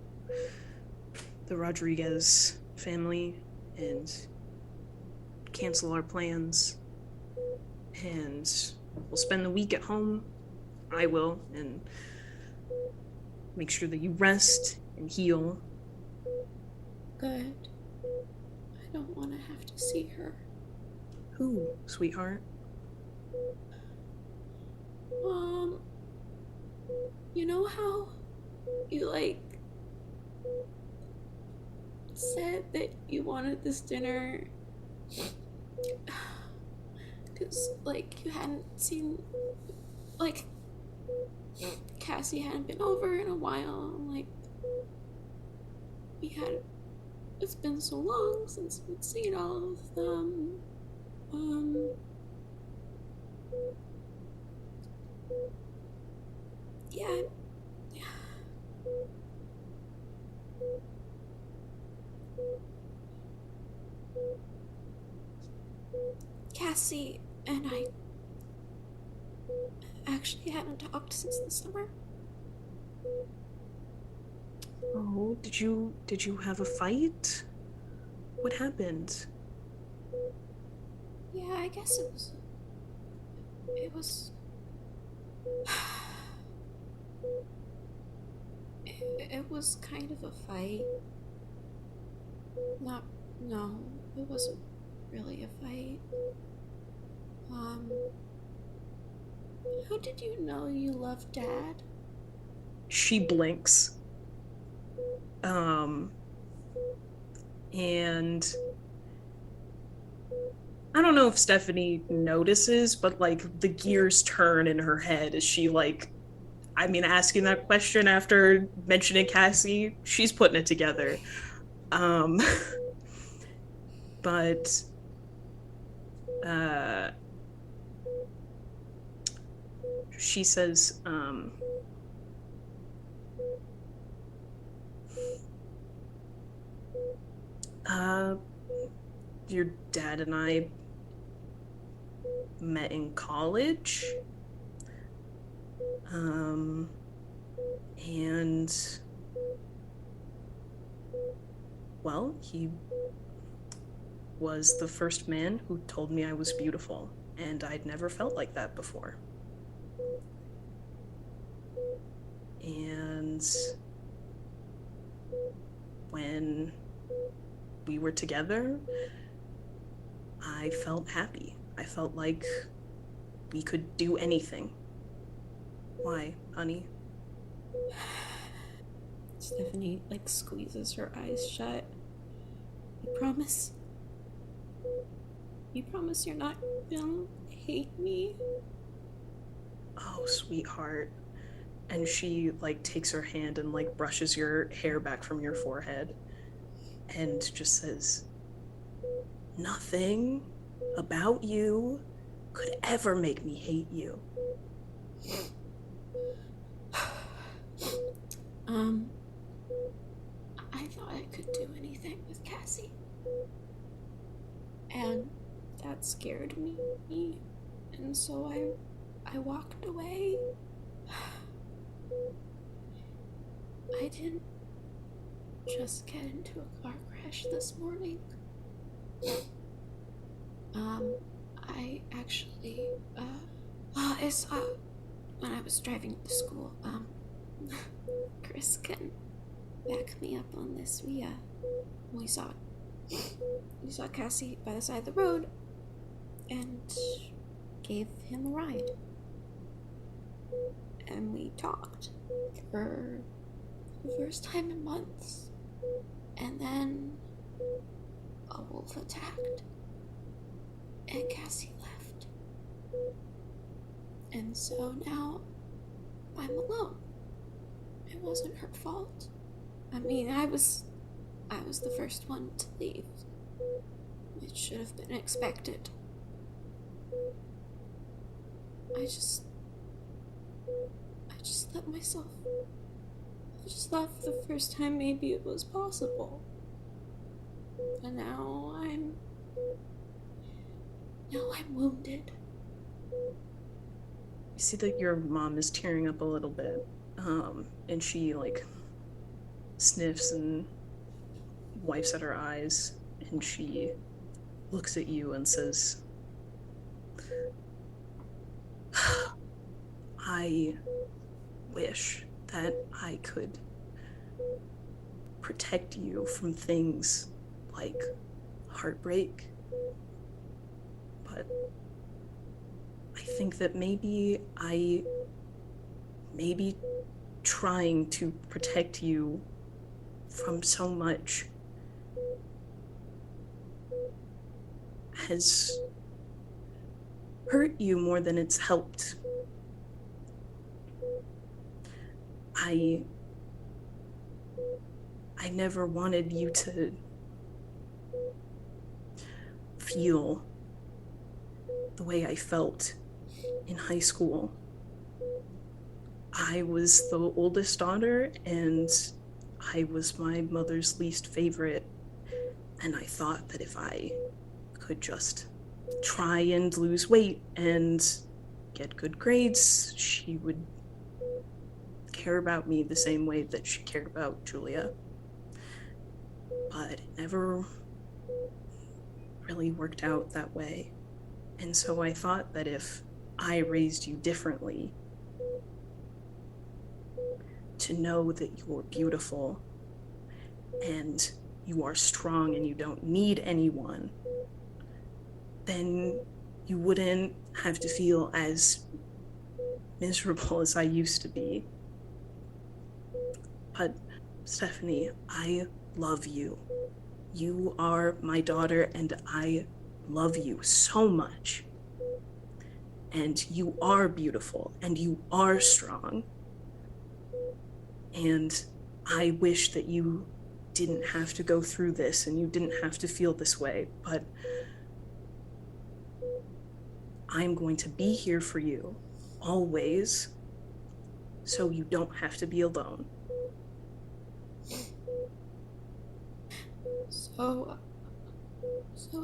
the Rodriguez family and cancel our plans, and we'll spend the week at home. I will, and make sure that you rest and heal. Good. I don't want to have to see her. Who, sweetheart? You know how you, like, said that you wanted this dinner because, like, you hadn't seen, like, Cassie hadn't been over in a while, and, like, it's been so long since we'd seen all of them. Yeah. Cassie and I actually hadn't talked since the summer. Oh, did you have a fight? What happened? Yeah, I guess it was it was kind of a fight. No, it wasn't really a fight. How did you know you loved Dad? She blinks. And I don't know if Stephanie notices, but like the gears turn in her head as she like, I mean, asking that question after mentioning Cassie, she's putting it together. But she says, your dad and I met in college. And well, he was the first man who told me I was beautiful, and I'd never felt like that before. And when we were together, I felt happy. I felt like we could do anything. Why, honey? Stephanie like squeezes her eyes shut. You promise? You promise you're not gonna hate me? Oh, sweetheart. And she like takes her hand and like brushes your hair back from your forehead and just says, nothing about you could ever make me hate you. I thought I could do anything with Cassie. And that scared me. And so I walked away. I didn't just get into a car crash this morning. I actually, it's, when I was driving to school, Chris can back me up on this. We saw Cassie by the side of the road and gave him a ride. And we talked for the first time in months. And then a wolf attacked. And Cassie left. And so now I'm alone. It wasn't her fault. I mean, I was the first one to leave. It should have been expected. I just let myself. I just thought for the first time maybe it was possible. And now I'm wounded. You see that your mom is tearing up a little bit, and she like sniffs and wipes at her eyes, and she looks at you and says, I wish that I could protect you from things like heartbreak, but I think that maybe trying to protect you from so much has hurt you more than it's helped. I never wanted you to feel the way I felt in high school. I was the oldest daughter, and I was my mother's least favorite, and I thought that if I could just try and lose weight and get good grades, she would care about me the same way that she cared about Julia. But it never really worked out that way. And so I thought that if I raised you differently, to know that you're beautiful and you are strong and you don't need anyone, then you wouldn't have to feel as miserable as I used to be. But Stephanie, I love you. You are my daughter, and I love you so much. And you are beautiful, and you are strong. And I wish that you didn't have to go through this and you didn't have to feel this way, but I'm going to be here for you, always, so you don't have to be alone. So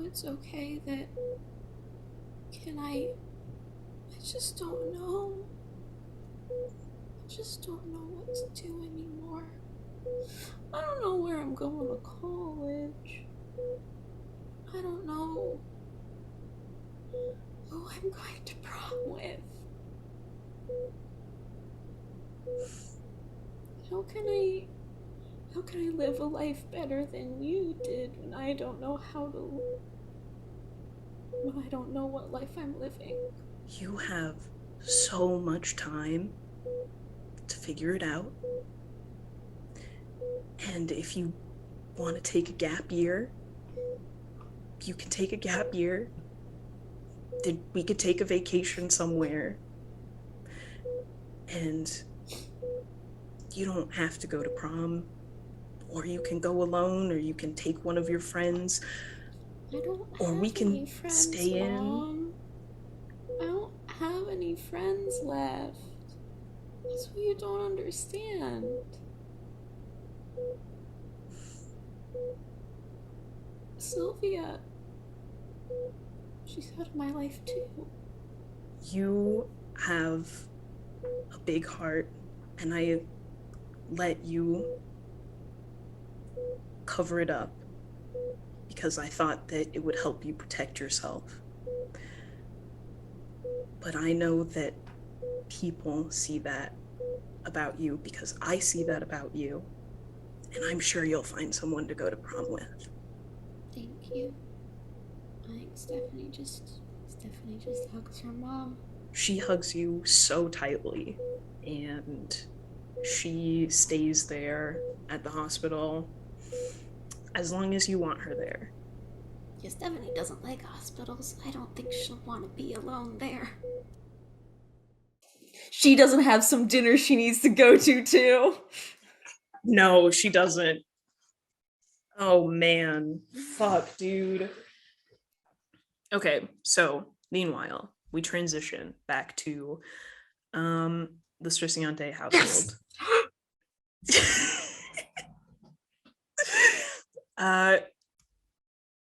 it's okay that... I just don't know. I just don't know what to do anymore. I don't know where I'm going to college. I don't know who I'm going to prom with. How can I live a life better than you did when I don't know what life I'm living? You have so much time to figure it out. And if you want to take a gap year, you can take a gap year. We could take a vacation somewhere. And you don't have to go to prom. Or you can go alone, or you can take one of your friends. I don't or have we can any friends, stay Mom. I don't have any friends left. That's what you don't understand. Sylvia, she's out of my life too. You have a big heart, and I let you cover it up because I thought that it would help you protect yourself. But I know that people see that about you because I see that about you, and I'm sure you'll find someone to go to prom with. Thank you. I think Stephanie just hugs her mom. She hugs you so tightly, and she stays there at the hospital as long as you want her there. Yeah, Stephanie doesn't like hospitals. I don't think she'll want to be alone there. She doesn't have some dinner she needs to go to too. No, she doesn't. Oh man, fuck, dude. Okay, so meanwhile, we transition back to the Striciante household.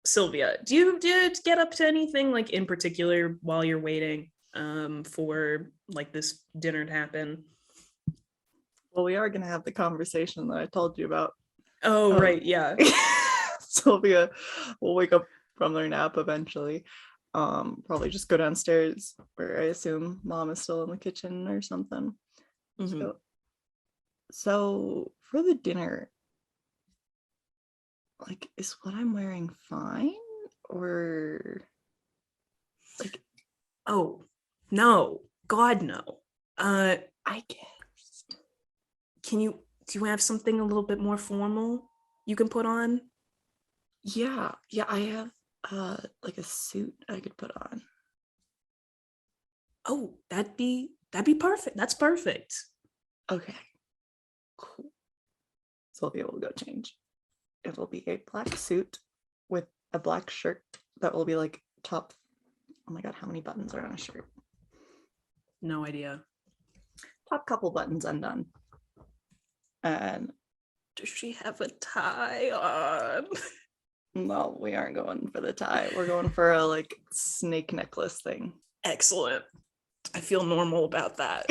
Sylvia, do you get up to anything like in particular while you're waiting for like this dinner to happen? Well, we are gonna have the conversation that I told you about. Oh, right, yeah. Sylvia will wake up from their nap eventually. Probably just go downstairs where I assume mom is still in the kitchen or something. Mm-hmm. So for the dinner, like, is what I'm wearing fine? Or like, oh no, God no. I guess. Do you have something a little bit more formal you can put on? Yeah, I have like a suit I could put on. Oh, that'd be perfect. That's perfect. Okay, cool. Sylvia will go change. It'll be a black suit with a black shirt that will be like top. Oh my god, how many buttons are on a shirt? No idea. Top couple buttons undone. And does she have a tie on? No, we aren't going for the tie. We're going for a like snake necklace thing. Excellent. I feel normal about that.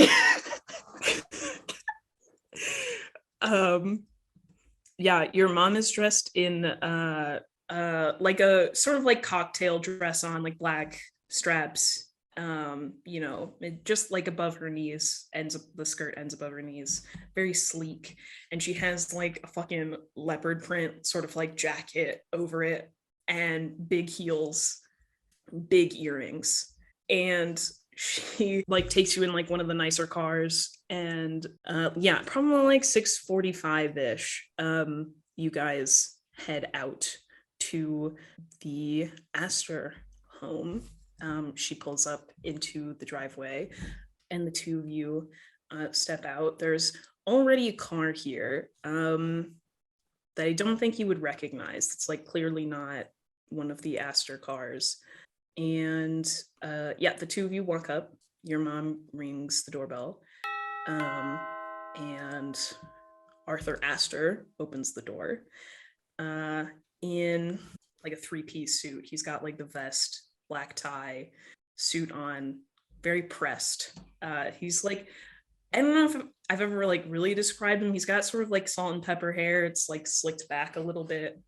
Yeah, your mom is dressed in like a sort of like cocktail dress on, like black straps. Just like above her knees, the skirt ends above her knees, very sleek, and she has like a fucking leopard print sort of like jacket over it, and big heels, big earrings, and she like takes you in like one of the nicer cars, and probably like 6:45ish you guys head out to the Astor home. She pulls up into the driveway, and the two of you step out. There's already a car here that I don't think you would recognize. It's like clearly not one of the Astor cars. And the two of you walk up your mom rings the doorbell, and Arthur Astor opens the door in like a three-piece suit. He's got like the vest, black tie, suit on, very pressed. He's like, I don't know if I've ever like really described him. He's got sort of like salt and pepper hair. It's like slicked back a little bit.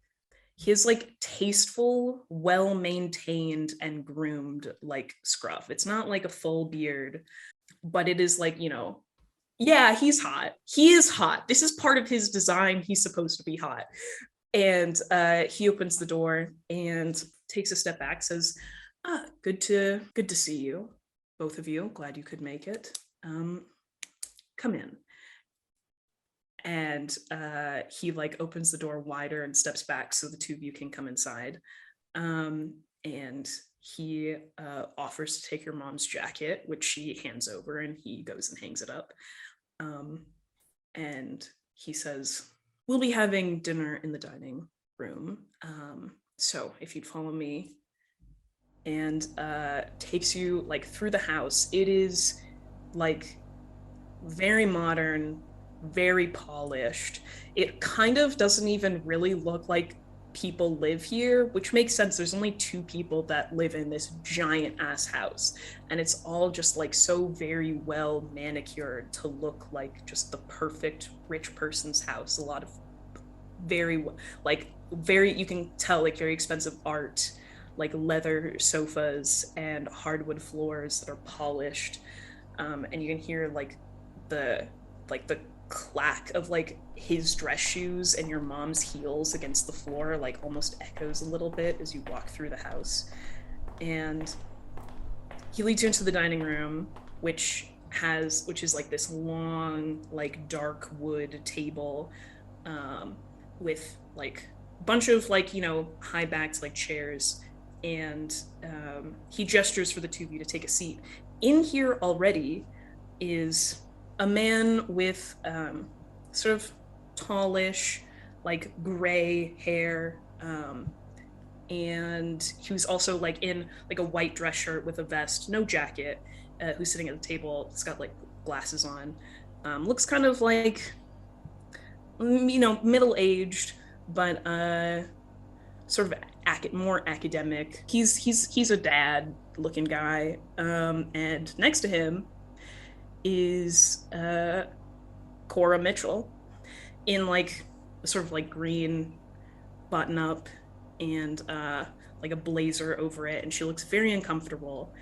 He has like tasteful, well maintained and groomed like scruff. It's not like a full beard, but it is like, yeah, he's hot. He is hot. This is part of his design. He's supposed to be hot. And he opens the door and takes a step back, says, good to see you, both of you. Glad you could make it. Come in. And he like opens the door wider and steps back so the two of you can come inside. And he offers to take your mom's jacket, which she hands over, and he goes and hangs it up. And he says, we'll be having dinner in the dining room. So if you'd follow me, and takes you like through the house. It is like very modern, very polished. It kind of doesn't even really look like people live here, which makes sense. There's only 2 people that live in this giant ass house, and it's all just like so very well manicured to look like just the perfect rich person's house. A lot of very you can tell like very expensive art, like leather sofas and hardwood floors that are polished, and you can hear like the clack of like his dress shoes and your mom's heels against the floor like almost echoes a little bit as you walk through the house. And he leads you into the dining room, which is like this long like dark wood table, with like a bunch of like high backed like chairs, and he gestures for the 2 of you to take a seat. In here already is a man with sort of tallish, like gray hair, and he was also like in like a white dress shirt with a vest, no jacket, who's sitting at the table. He's got like glasses on, looks kind of like middle-aged, but sort of more academic. He's a dad looking guy, and next to him is Cora Mitchell in like a sort of like green button up and like a blazer over it, and she looks very uncomfortable,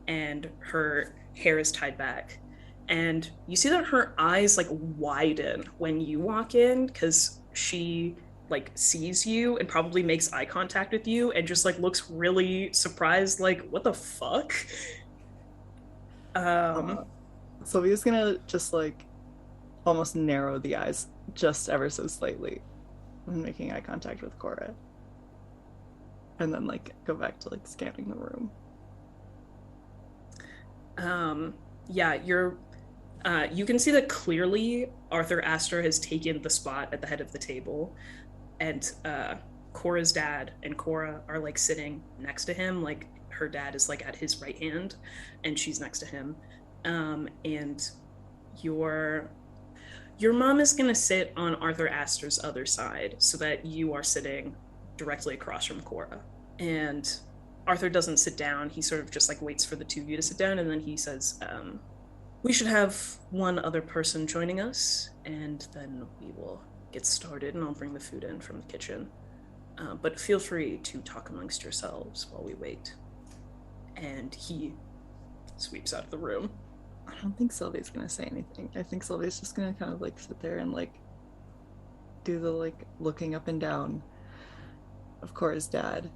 and her hair is tied back, and you see that her eyes like widen when you walk in because she like sees you and probably makes eye contact with you and just like looks really surprised, like what the fuck. Sylvia's gonna just like almost narrow the eyes just ever so slightly when making eye contact with Cora, and then like go back to like scanning the room. Yeah, you can see that clearly Arthur Astor has taken the spot at the head of the table, and Cora's dad and Cora are like sitting next to him. Like her dad is like at his right hand and she's next to him. And your mom is gonna sit on Arthur Astor's other side so that you are sitting directly across from Cora. And Arthur doesn't sit down. He sort of just like waits for the 2 of you to sit down, and then he says, we should have one other person joining us, and then we will get started, and I'll bring the food in from the kitchen. But feel free to talk amongst yourselves while we wait. And he sweeps out of the room. I don't think Sylvia's gonna say anything. I think Sylvia's just gonna kind of like sit there and like do the like looking up and down of Cora's dad,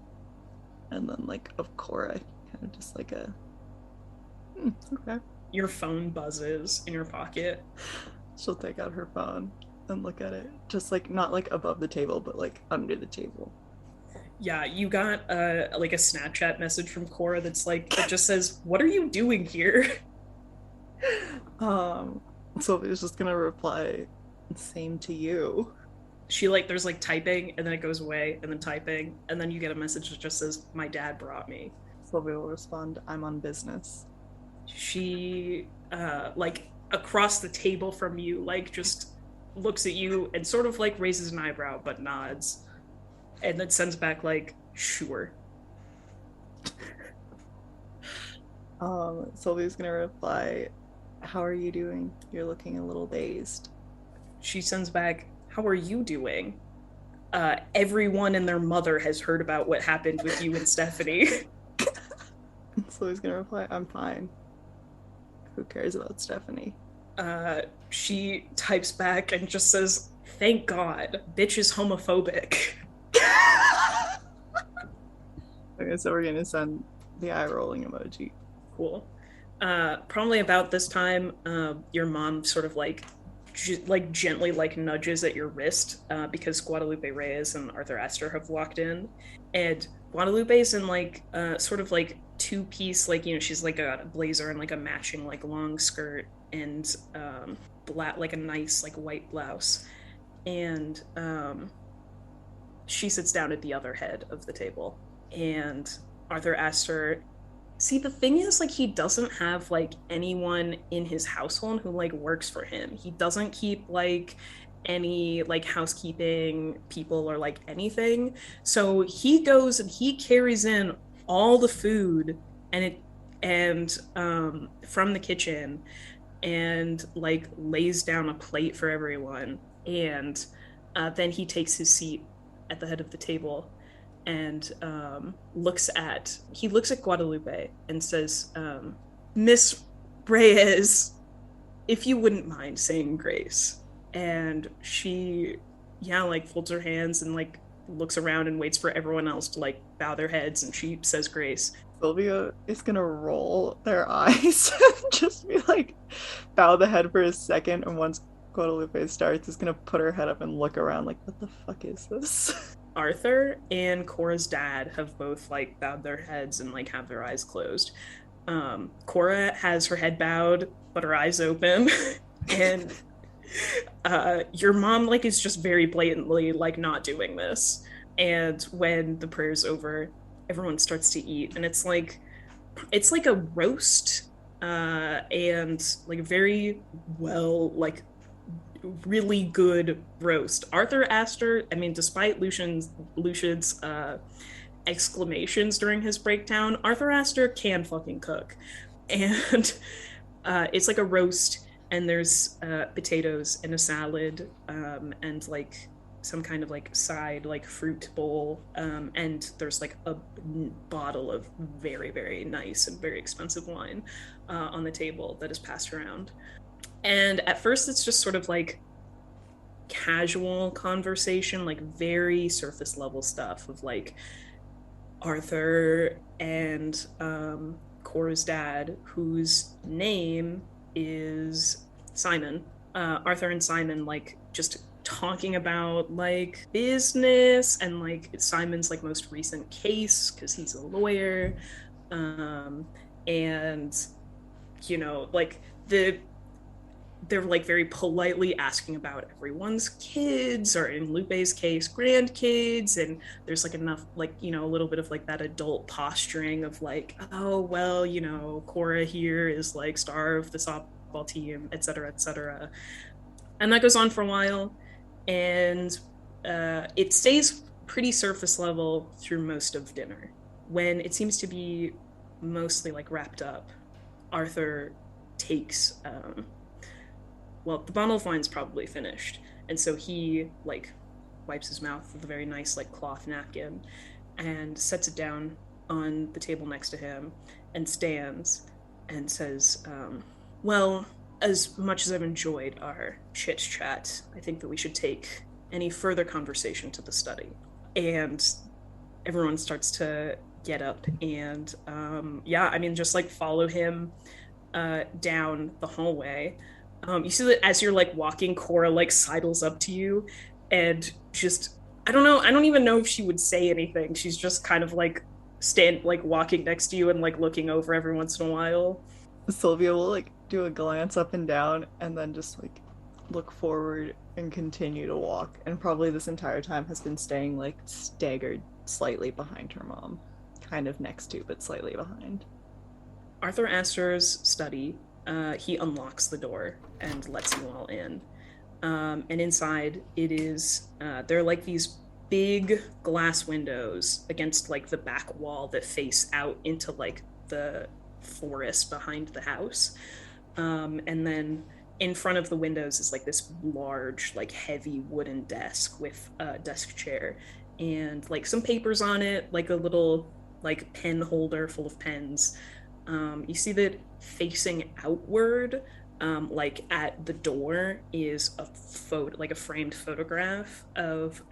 and then like of Cora, kind of just like a okay. Your phone buzzes in your pocket. She'll take out her phone and look at it, just like not like above the table, but like under the table. Yeah, you got like a Snapchat message from Cora that's like, it just says, "What are you doing here?" Sylvia's just gonna reply, "Same to you." She like, there's like typing, and then it goes away, and then typing, and then you get a message that just says, "My dad brought me." Sylvia will respond, "I'm on business." She like across the table from you, like just looks at you and sort of like raises an eyebrow but nods, and then sends back like, sure. Sylvia's gonna reply, "How are you doing? You're looking a little dazed." She sends back, how are you doing? Everyone and their mother has heard about what happened with you and Stephanie. Sylvia's gonna reply, "I'm fine. Who cares about Stephanie?" She types back and just says, thank God, bitch is homophobic. Okay, so we're gonna send the eye rolling emoji. Cool. Probably about this time, your mom sort of like gently like nudges at your wrist because Guadalupe Reyes and Arthur Astor have walked in, and Guadalupe's in like sort of like two-piece, like, you know, she's like a blazer and like a matching like long skirt and black, like a nice like white blouse, and she sits down at the other head of the table, and Arthur Astor. See, the thing is, like, he doesn't have like anyone in his household who like works for him. He doesn't keep like any like housekeeping people or like anything. So he goes and he carries in all the food and from the kitchen, and like lays down a plate for everyone, and then he takes his seat at the head of the table and looks at Guadalupe and says, Miss Reyes, if you wouldn't mind saying grace. And she, yeah, like folds her hands and like looks around and waits for everyone else to like bow their heads, and she says grace. Sylvia is gonna roll their eyes and just be like, bow the head for a second, and once Guadalupe starts, is gonna put her head up and look around like, what the fuck is this? Arthur and Cora's dad have both like bowed their heads and like have their eyes closed. Cora has her head bowed but her eyes open, and your mom like is just very blatantly like not doing this. And when the prayer's over, everyone starts to eat, and it's like a roast, and like very well, like really good roast. Arthur Astor, I mean, despite Lucian's exclamations during his breakdown, Arthur Astor can fucking cook. And it's like a roast, and there's potatoes and a salad, and like some kind of like side like fruit bowl, and there's like a bottle of very, very nice and very expensive wine on the table that is passed around. And at first it's just sort of like casual conversation, like very surface level stuff of like Arthur and Cora's dad, whose name is Simon. Arthur and Simon like just talking about like business and like Simon's like most recent case because he's a lawyer, and you know, like they're like very politely asking about everyone's kids, or in Lupe's case, grandkids, and there's like enough, like, you know, a little bit of like that adult posturing of like, oh well, you know, Cora here is like star of the softball team, etc., etc. And that goes on for a while, and it stays pretty surface level through most of dinner. When it seems to be mostly like wrapped up, Arthur takes well, the bottle of wine's probably finished, and so he like wipes his mouth with a very nice like cloth napkin and sets it down on the table next to him and stands and says, well, as much as I've enjoyed our chit chat, I think that we should take any further conversation to the study. And everyone starts to get up and yeah, I mean, just like follow him down the hallway. You see that as you're like walking, Cora like sidles up to you and just, I don't know, I don't even know if she would say anything. She's just kind of like walking next to you and like looking over every once in a while. Sylvia will like do a glance up and down and then just like look forward and continue to walk, and probably this entire time has been staying like staggered slightly behind her mom, kind of next to but slightly behind. Arthur Astor's study, he unlocks the door and lets you all in. And inside, it is, there are like these big glass windows against like the back wall that face out into like the forest behind the house. And then in front of the windows is like this large, like heavy wooden desk with a desk chair and like some papers on it, like a little like pen holder full of pens. You see that facing outward, like at the door, is a photo, like a framed photograph of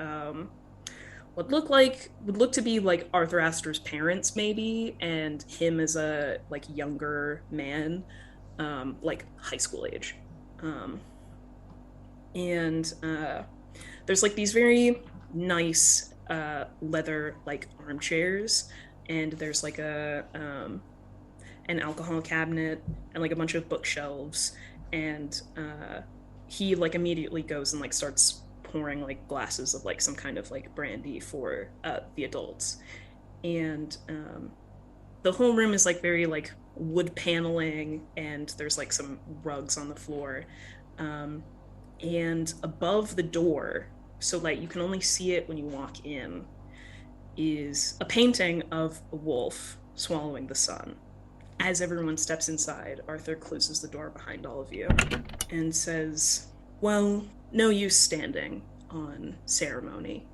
what would look to be like Arthur Astor's parents, maybe, and him as a like younger man, like high school age. Um, and there's like these very nice leather like armchairs, and there's like a an alcohol cabinet and like a bunch of bookshelves, and he like immediately goes and like starts pouring like glasses of like some kind of like brandy for the adults. And the whole room is like very like wood paneling, and there's like some rugs on the floor. And above the door, so like you can only see it when you walk in, is a painting of a wolf swallowing the sun. As everyone steps inside, Arthur closes the door behind all of you and says, well, no use standing on ceremony.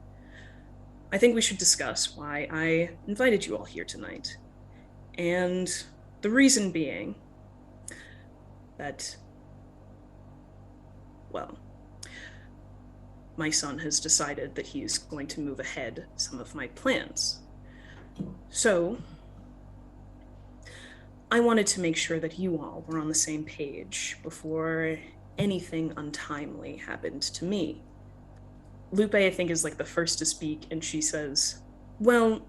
I think we should discuss why I invited you all here tonight. And the reason being that, well, my son has decided that he is going to move ahead some of my plans. So, I wanted to make sure that you all were on the same page before anything untimely happened to me. Lupe, I think, is like the first to speak, and she says, well,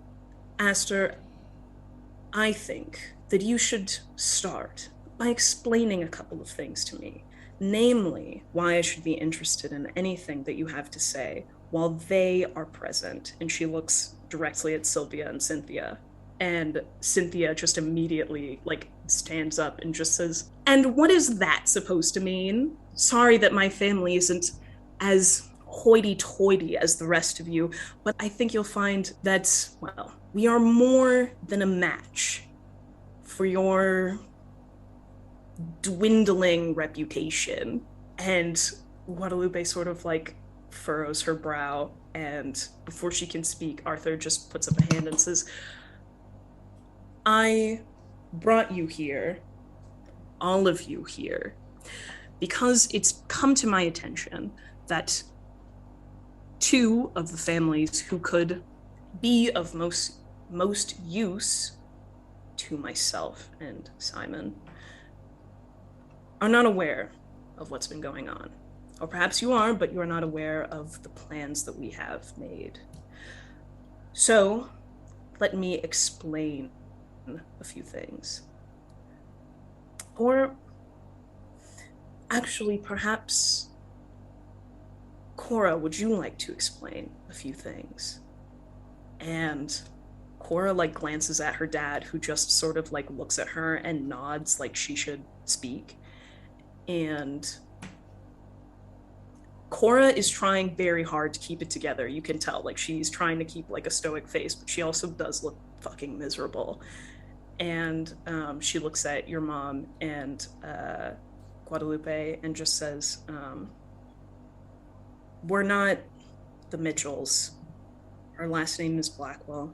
Astor, I think that you should start by explaining a couple of things to me, namely why I should be interested in anything that you have to say while they are present. And she looks directly at Sylvia and Cynthia. And Cynthia just immediately like stands up and just says, and what is that supposed to mean? Sorry that my family isn't as hoity-toity as the rest of you, but I think you'll find that, well, we are more than a match for your dwindling reputation. And Guadalupe sort of like furrows her brow, and before she can speak, Arthur just puts up a hand and says, I brought you here, all of you here, because it's come to my attention that two of the families who could be of most use to myself and Simon are not aware of what's been going on. Or perhaps you are, but you are not aware of the plans that we have made. So, let me explain a few things. Or actually, perhaps Cora, would you like to explain a few things? And Cora like glances at her dad, who just sort of like looks at her and nods like she should speak. And Cora is trying very hard to keep it together. You can tell, like, she's trying to keep like a stoic face, but she also does look fucking miserable. And she looks at your mom and Guadalupe and just says, we're not the Mitchells. Our last name is Blackwell.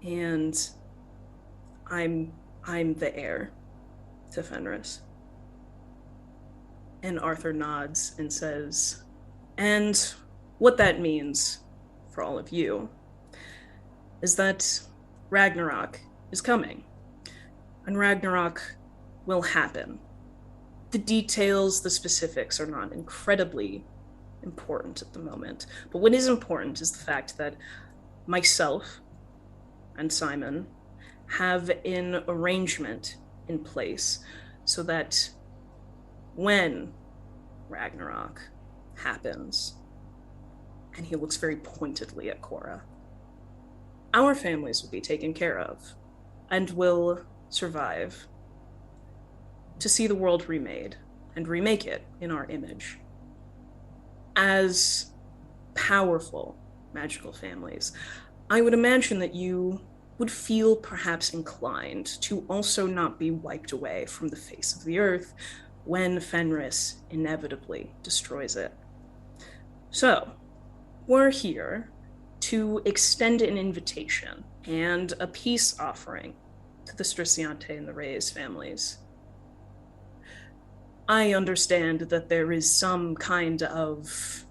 And I'm the heir to Fenris. And Arthur nods and says, and what that means for all of you is that Ragnarok is coming. And Ragnarok will happen. The details, the specifics are not incredibly important at the moment. But what is important is the fact that myself and Simon have an arrangement in place so that when Ragnarok happens, and he looks very pointedly at Cora, our families will be taken care of and will survive to see the world remade and remake it in our image. As powerful magical families, I would imagine that you would feel perhaps inclined to also not be wiped away from the face of the earth when Fenris inevitably destroys it. So, we're here to extend an invitation and a peace offering to the Striciante and the Reyes families. I understand that there is some kind of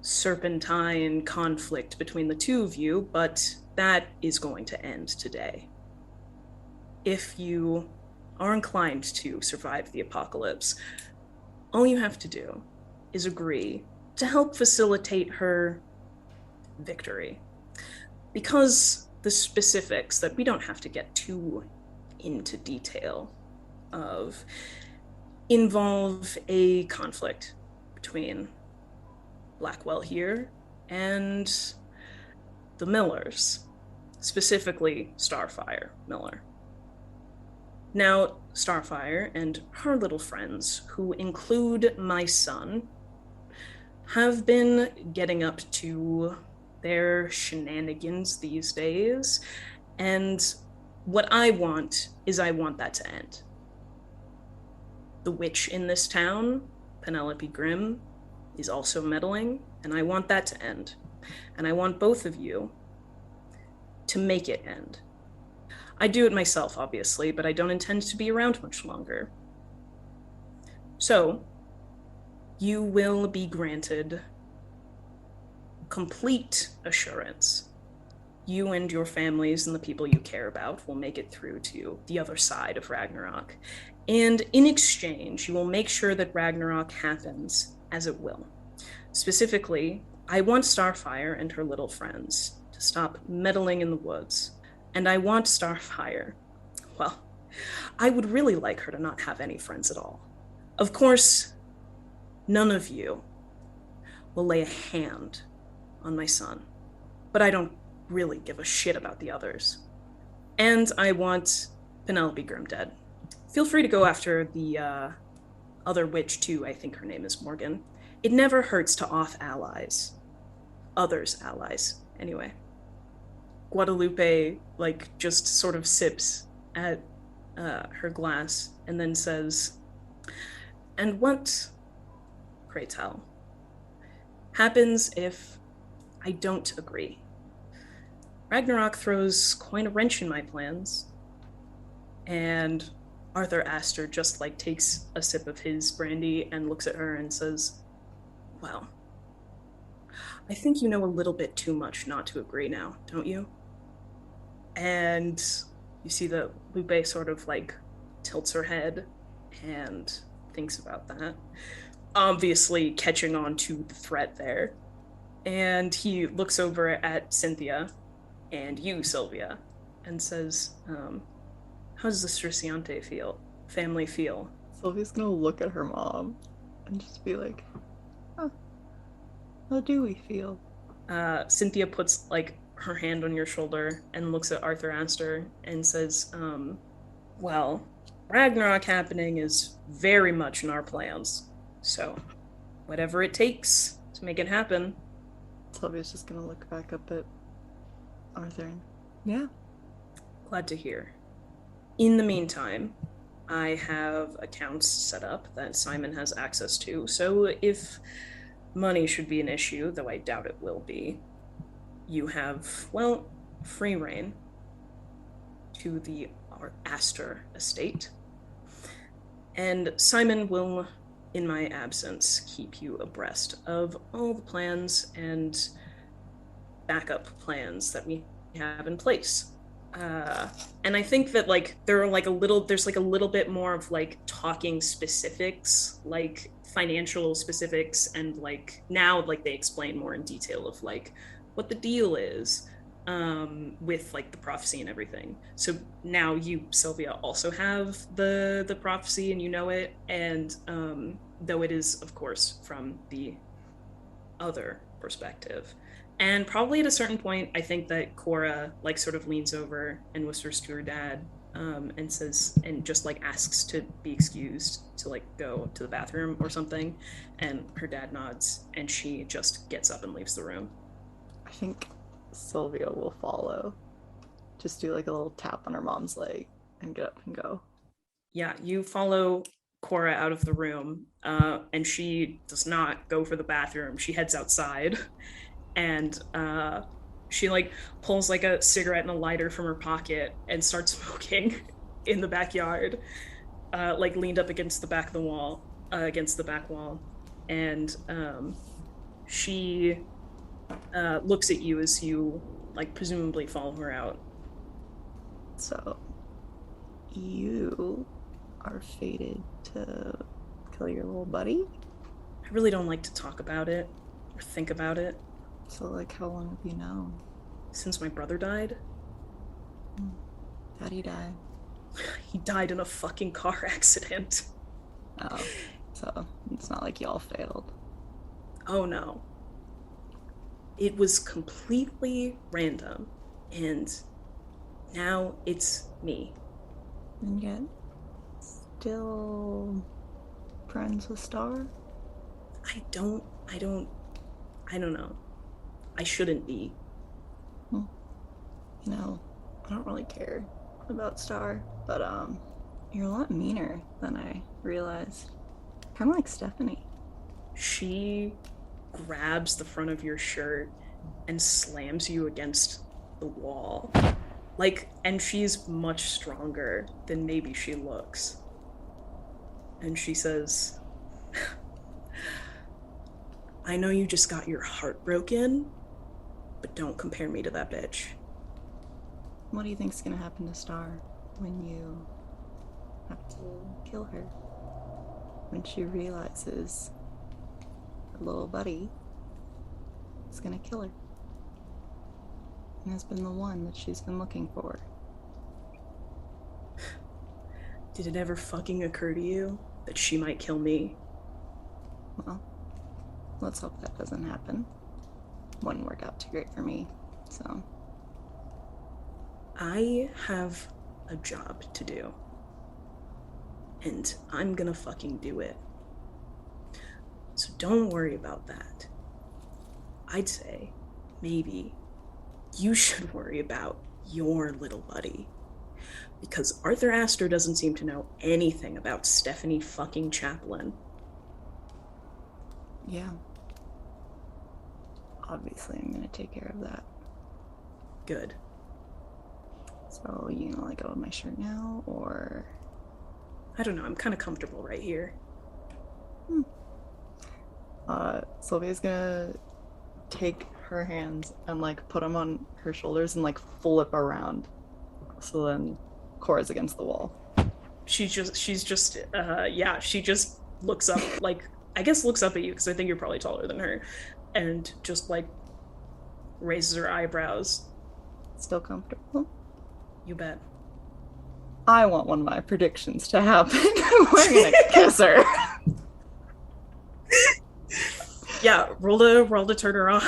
serpentine conflict between the two of you, but that is going to end today. If you are inclined to survive the apocalypse, all you have to do is agree to help facilitate her victory. Because the specifics that we don't have to get too into detail of involve a conflict between Blackwell here and the Millers, specifically Starfyre Miller. Now, Starfyre and her little friends, who include my son, have been getting up to their shenanigans these days, and what I want that to end. The witch in this town, Penelope Grimm, is also meddling, and I want that to end. And I want both of you to make it end. I do it myself, obviously, but I don't intend to be around much longer. So, you will be granted complete assurance. You and your families and the people you care about will make it through to the other side of Ragnarok. And in exchange, you will make sure that Ragnarok happens as it will. Specifically, I want Starfyre and her little friends to stop meddling in the woods. And I want Starfyre, well, I would really like her to not have any friends at all. Of course, none of you will lay a hand on my son, but I don't really give a shit about the others. And I want Penelope Grimm dead. Feel free to go after the other witch too. I think her name is Morgan. It never hurts to off allies. Others' allies, anyway. Guadalupe, just sort of sips at her glass and then says, "And what, pray tell, happens if I don't agree? Ragnarok throws quite a wrench in my plans." And Arthur Astor just takes a sip of his brandy and looks at her and says, "Well, I think you know a little bit too much not to agree now, don't you?" And you see that Lupe sort of tilts her head and thinks about that, obviously catching on to the threat there. And he looks over at Cynthia and you, Sylvia, and says, "How does the Striciante family feel?" Sylvia's gonna look at her mom and just be like, "Huh, how do we feel?" Cynthia puts her hand on your shoulder and looks at Arthur Astor and says, "Well, Ragnarok happening is very much in our plans. So, whatever it takes to make it happen." Sylvia's just gonna look back up at Arthur and, yeah. Glad to hear. In the meantime, I have accounts set up that Simon has access to, so if money should be an issue, though I doubt it will be, you have, free reign to the Astor estate. And Simon will, in my absence, keep you abreast of all the plans and backup plans that we have in place. And I think that there are there's a little bit more of talking specifics, financial specifics, and now they explain more in detail of what the deal is with the prophecy and everything. So now you, Sylvia, also have the prophecy and you know it, and though it is of course from the other perspective. And probably at a certain point, I think that Cora sort of leans over and whispers to her dad, and says, and just like asks to be excused to like go to the bathroom or something. And her dad nods, and she just gets up and leaves the room. I think Sylvia will follow. Just do like a little tap on her mom's leg and get up and go. Yeah, you follow Cora out of the room, and she does not go for the bathroom. She heads outside, and she like pulls like a cigarette and a lighter from her pocket and starts smoking in the backyard, like leaned up against the back of the wall, against the back wall, and she looks at you as you like presumably follow her out. So, you are fated to kill your little buddy? I really don't like to talk about it or think about it. So, like, how long have you known? Since my brother died. How'd he die? He died in a fucking car accident. Oh, so it's not like y'all failed. Oh no. It was completely random, and now it's me. And yet, still friends with Star? I don't know. I shouldn't be. You know, I don't really care about Star, but you're a lot meaner than I realized. Kind of like Stephanie. She grabs the front of your shirt and slams you against the wall. Like, and she's much stronger than maybe she looks. And she says, I know you just got your heart broken, but don't compare me to that bitch. What do you think's gonna happen to Star when you have to kill her? When she realizes her little buddy is gonna kill her and has been the one that she's been looking for. Did it ever fucking occur to you that she might kill me? Well, let's hope that doesn't happen. Wouldn't work out too great for me, so. I have a job to do. And I'm gonna fucking do it. So don't worry about that. I'd say, maybe, you should worry about your little buddy. Because Arthur Astor doesn't seem to know anything about Stephanie fucking Chaplin. Yeah. Obviously, I'm gonna take care of that. Good. So, you gonna let go of my shirt now, or? I don't know, I'm kind of comfortable right here. Sylvia's gonna take her hands and like put them on her shoulders and like flip around. So then Cora's against the wall. She just looks up, like, I guess looks up at you, because I think you're probably taller than her, and just like raises her eyebrows. Still comfortable? You bet. I want one of my predictions to happen. We're gonna kiss her. Yeah, roll to turn her on.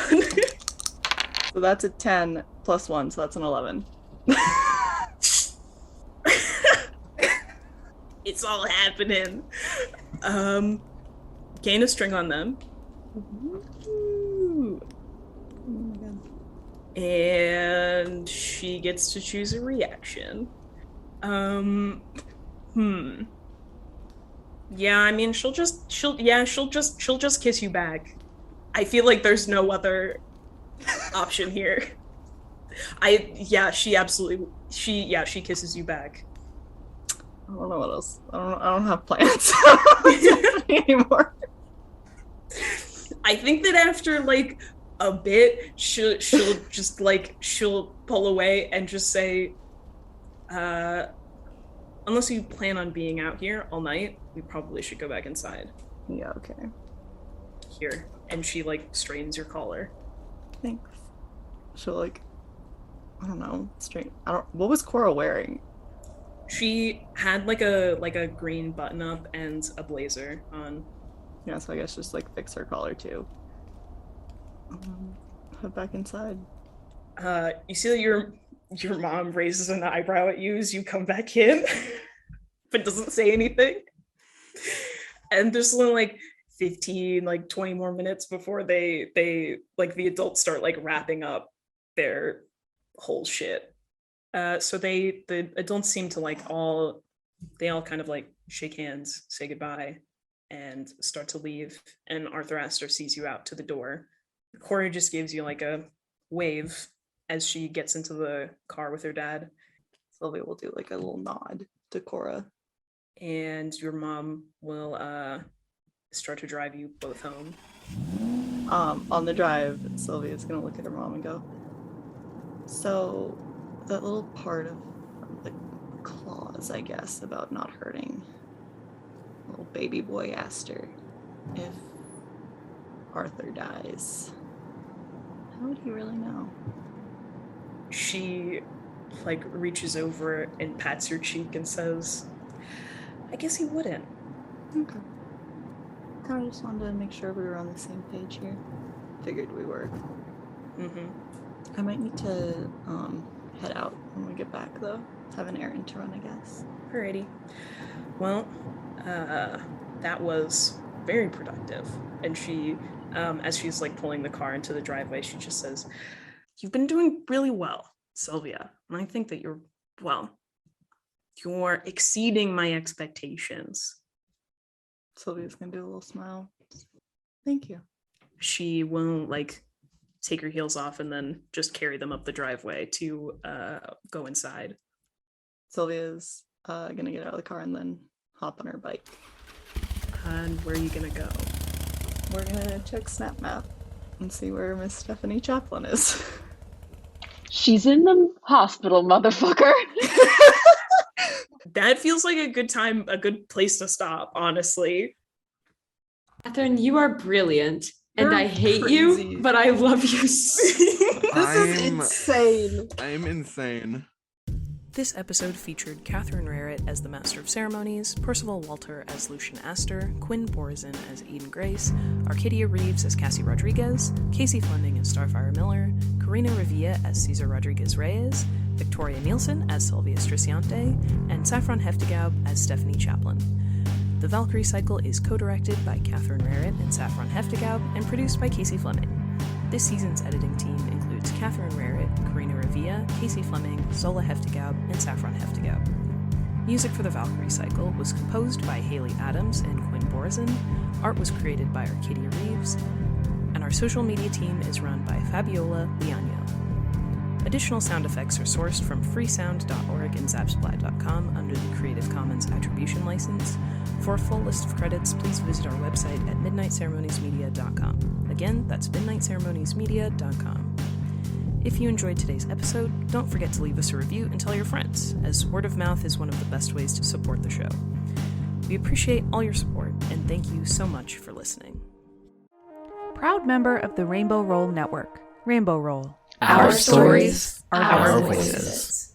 So that's a 10 plus 1, so that's an 11. It's all happening. Gain a string on them. Ooh. Oh my god. And she gets to choose a reaction. Yeah, I mean, she'll just kiss you back. I feel like there's no other option here. She kisses you back. I don't know what else. I don't have plans anymore. I think that after like a bit, she'll just like she'll pull away and just say, unless you plan on being out here all night, we probably should go back inside. Yeah, okay. Here. And she like straightens your collar. Thanks. She'll like, I don't know, what was Cora wearing? She had like a green button up and a blazer on. Yeah, so I guess just like fix her collar too. Head back inside. You see that your mom raises an eyebrow at you as you come back in, but doesn't say anything. And there's only like 15, like 20 more minutes before they like the adults start like wrapping up their whole shit. So the adults seem to like all kind of like shake hands, say goodbye, and start to leave. And Arthur Astor sees you out to the door. Cora just gives you like a wave as she gets into the car with her dad. Sylvia will do like a little nod to Cora. And your mom will start to drive you both home. On the drive, Sylvia's gonna look at her mom and go, so that little part of the clause, I guess, about not hurting little baby boy Astor, if Arthur dies, how would he really know? She like reaches over and pats your cheek and says, I guess he wouldn't. Okay. Kind of just wanted to make sure we were on the same page here. Figured we were. Mm-hmm. I might need to head out when we get back, though. Have an errand to run, I guess. Alrighty. Well, that was very productive. And she, as she's like pulling the car into the driveway, she just says, you've been doing really well, Sylvia. And I think that you're exceeding my expectations. Sylvia's gonna do a little smile. Thank you. She won't like take her heels off and then just carry them up the driveway to go inside. Sylvia's gonna get out of the car and then hop on her bike. And where are you gonna go? We're gonna check SnapMap and see where Miss Stephanie Chaplin is. She's in the hospital, motherfucker. That feels like a good place to stop, honestly. Catherine, you are brilliant, and You're I hate crazy. you, but I love you. This is insane. I'm insane. This episode featured Catherine Rarrett as the Master of Ceremonies, Percival Walter as Lucian Astor, Quinn Borzin as Aiden Grace, Arcadia Reeves as Cassie Rodriguez, Casey Fleming as Starfyre Miller, Karina Revilla as Cesar Rodriguez-Reyes, Victoria Nielsen as Sylvia Striciante, and Saffron Heftigab as Stephanie Chaplin. The Valkyrie cycle is co-directed by Catherine Rarrett and Saffron Heftigab and produced by Casey Fleming. This season's editing team includes Catherine Rarrett, Karina Revilla, Casey Fleming, Zola Heftigab, and Saffron Heftigab. Music for the Valkyrie cycle was composed by Haley Adams and Quinn Borzin, art was created by Arcadia Reeves, and our social media team is run by Fabiola Liano. Additional sound effects are sourced from freesound.org and zapsplat.com under the Creative Commons Attribution License. For a full list of credits, please visit our website at midnightceremoniesmedia.com. Again, that's midnightceremoniesmedia.com. If you enjoyed today's episode, don't forget to leave us a review and tell your friends, as word of mouth is one of the best ways to support the show. We appreciate all your support, and thank you so much for listening. Proud member of the Rainbow Roll Network, Rainbow Roll. Our stories, our voices.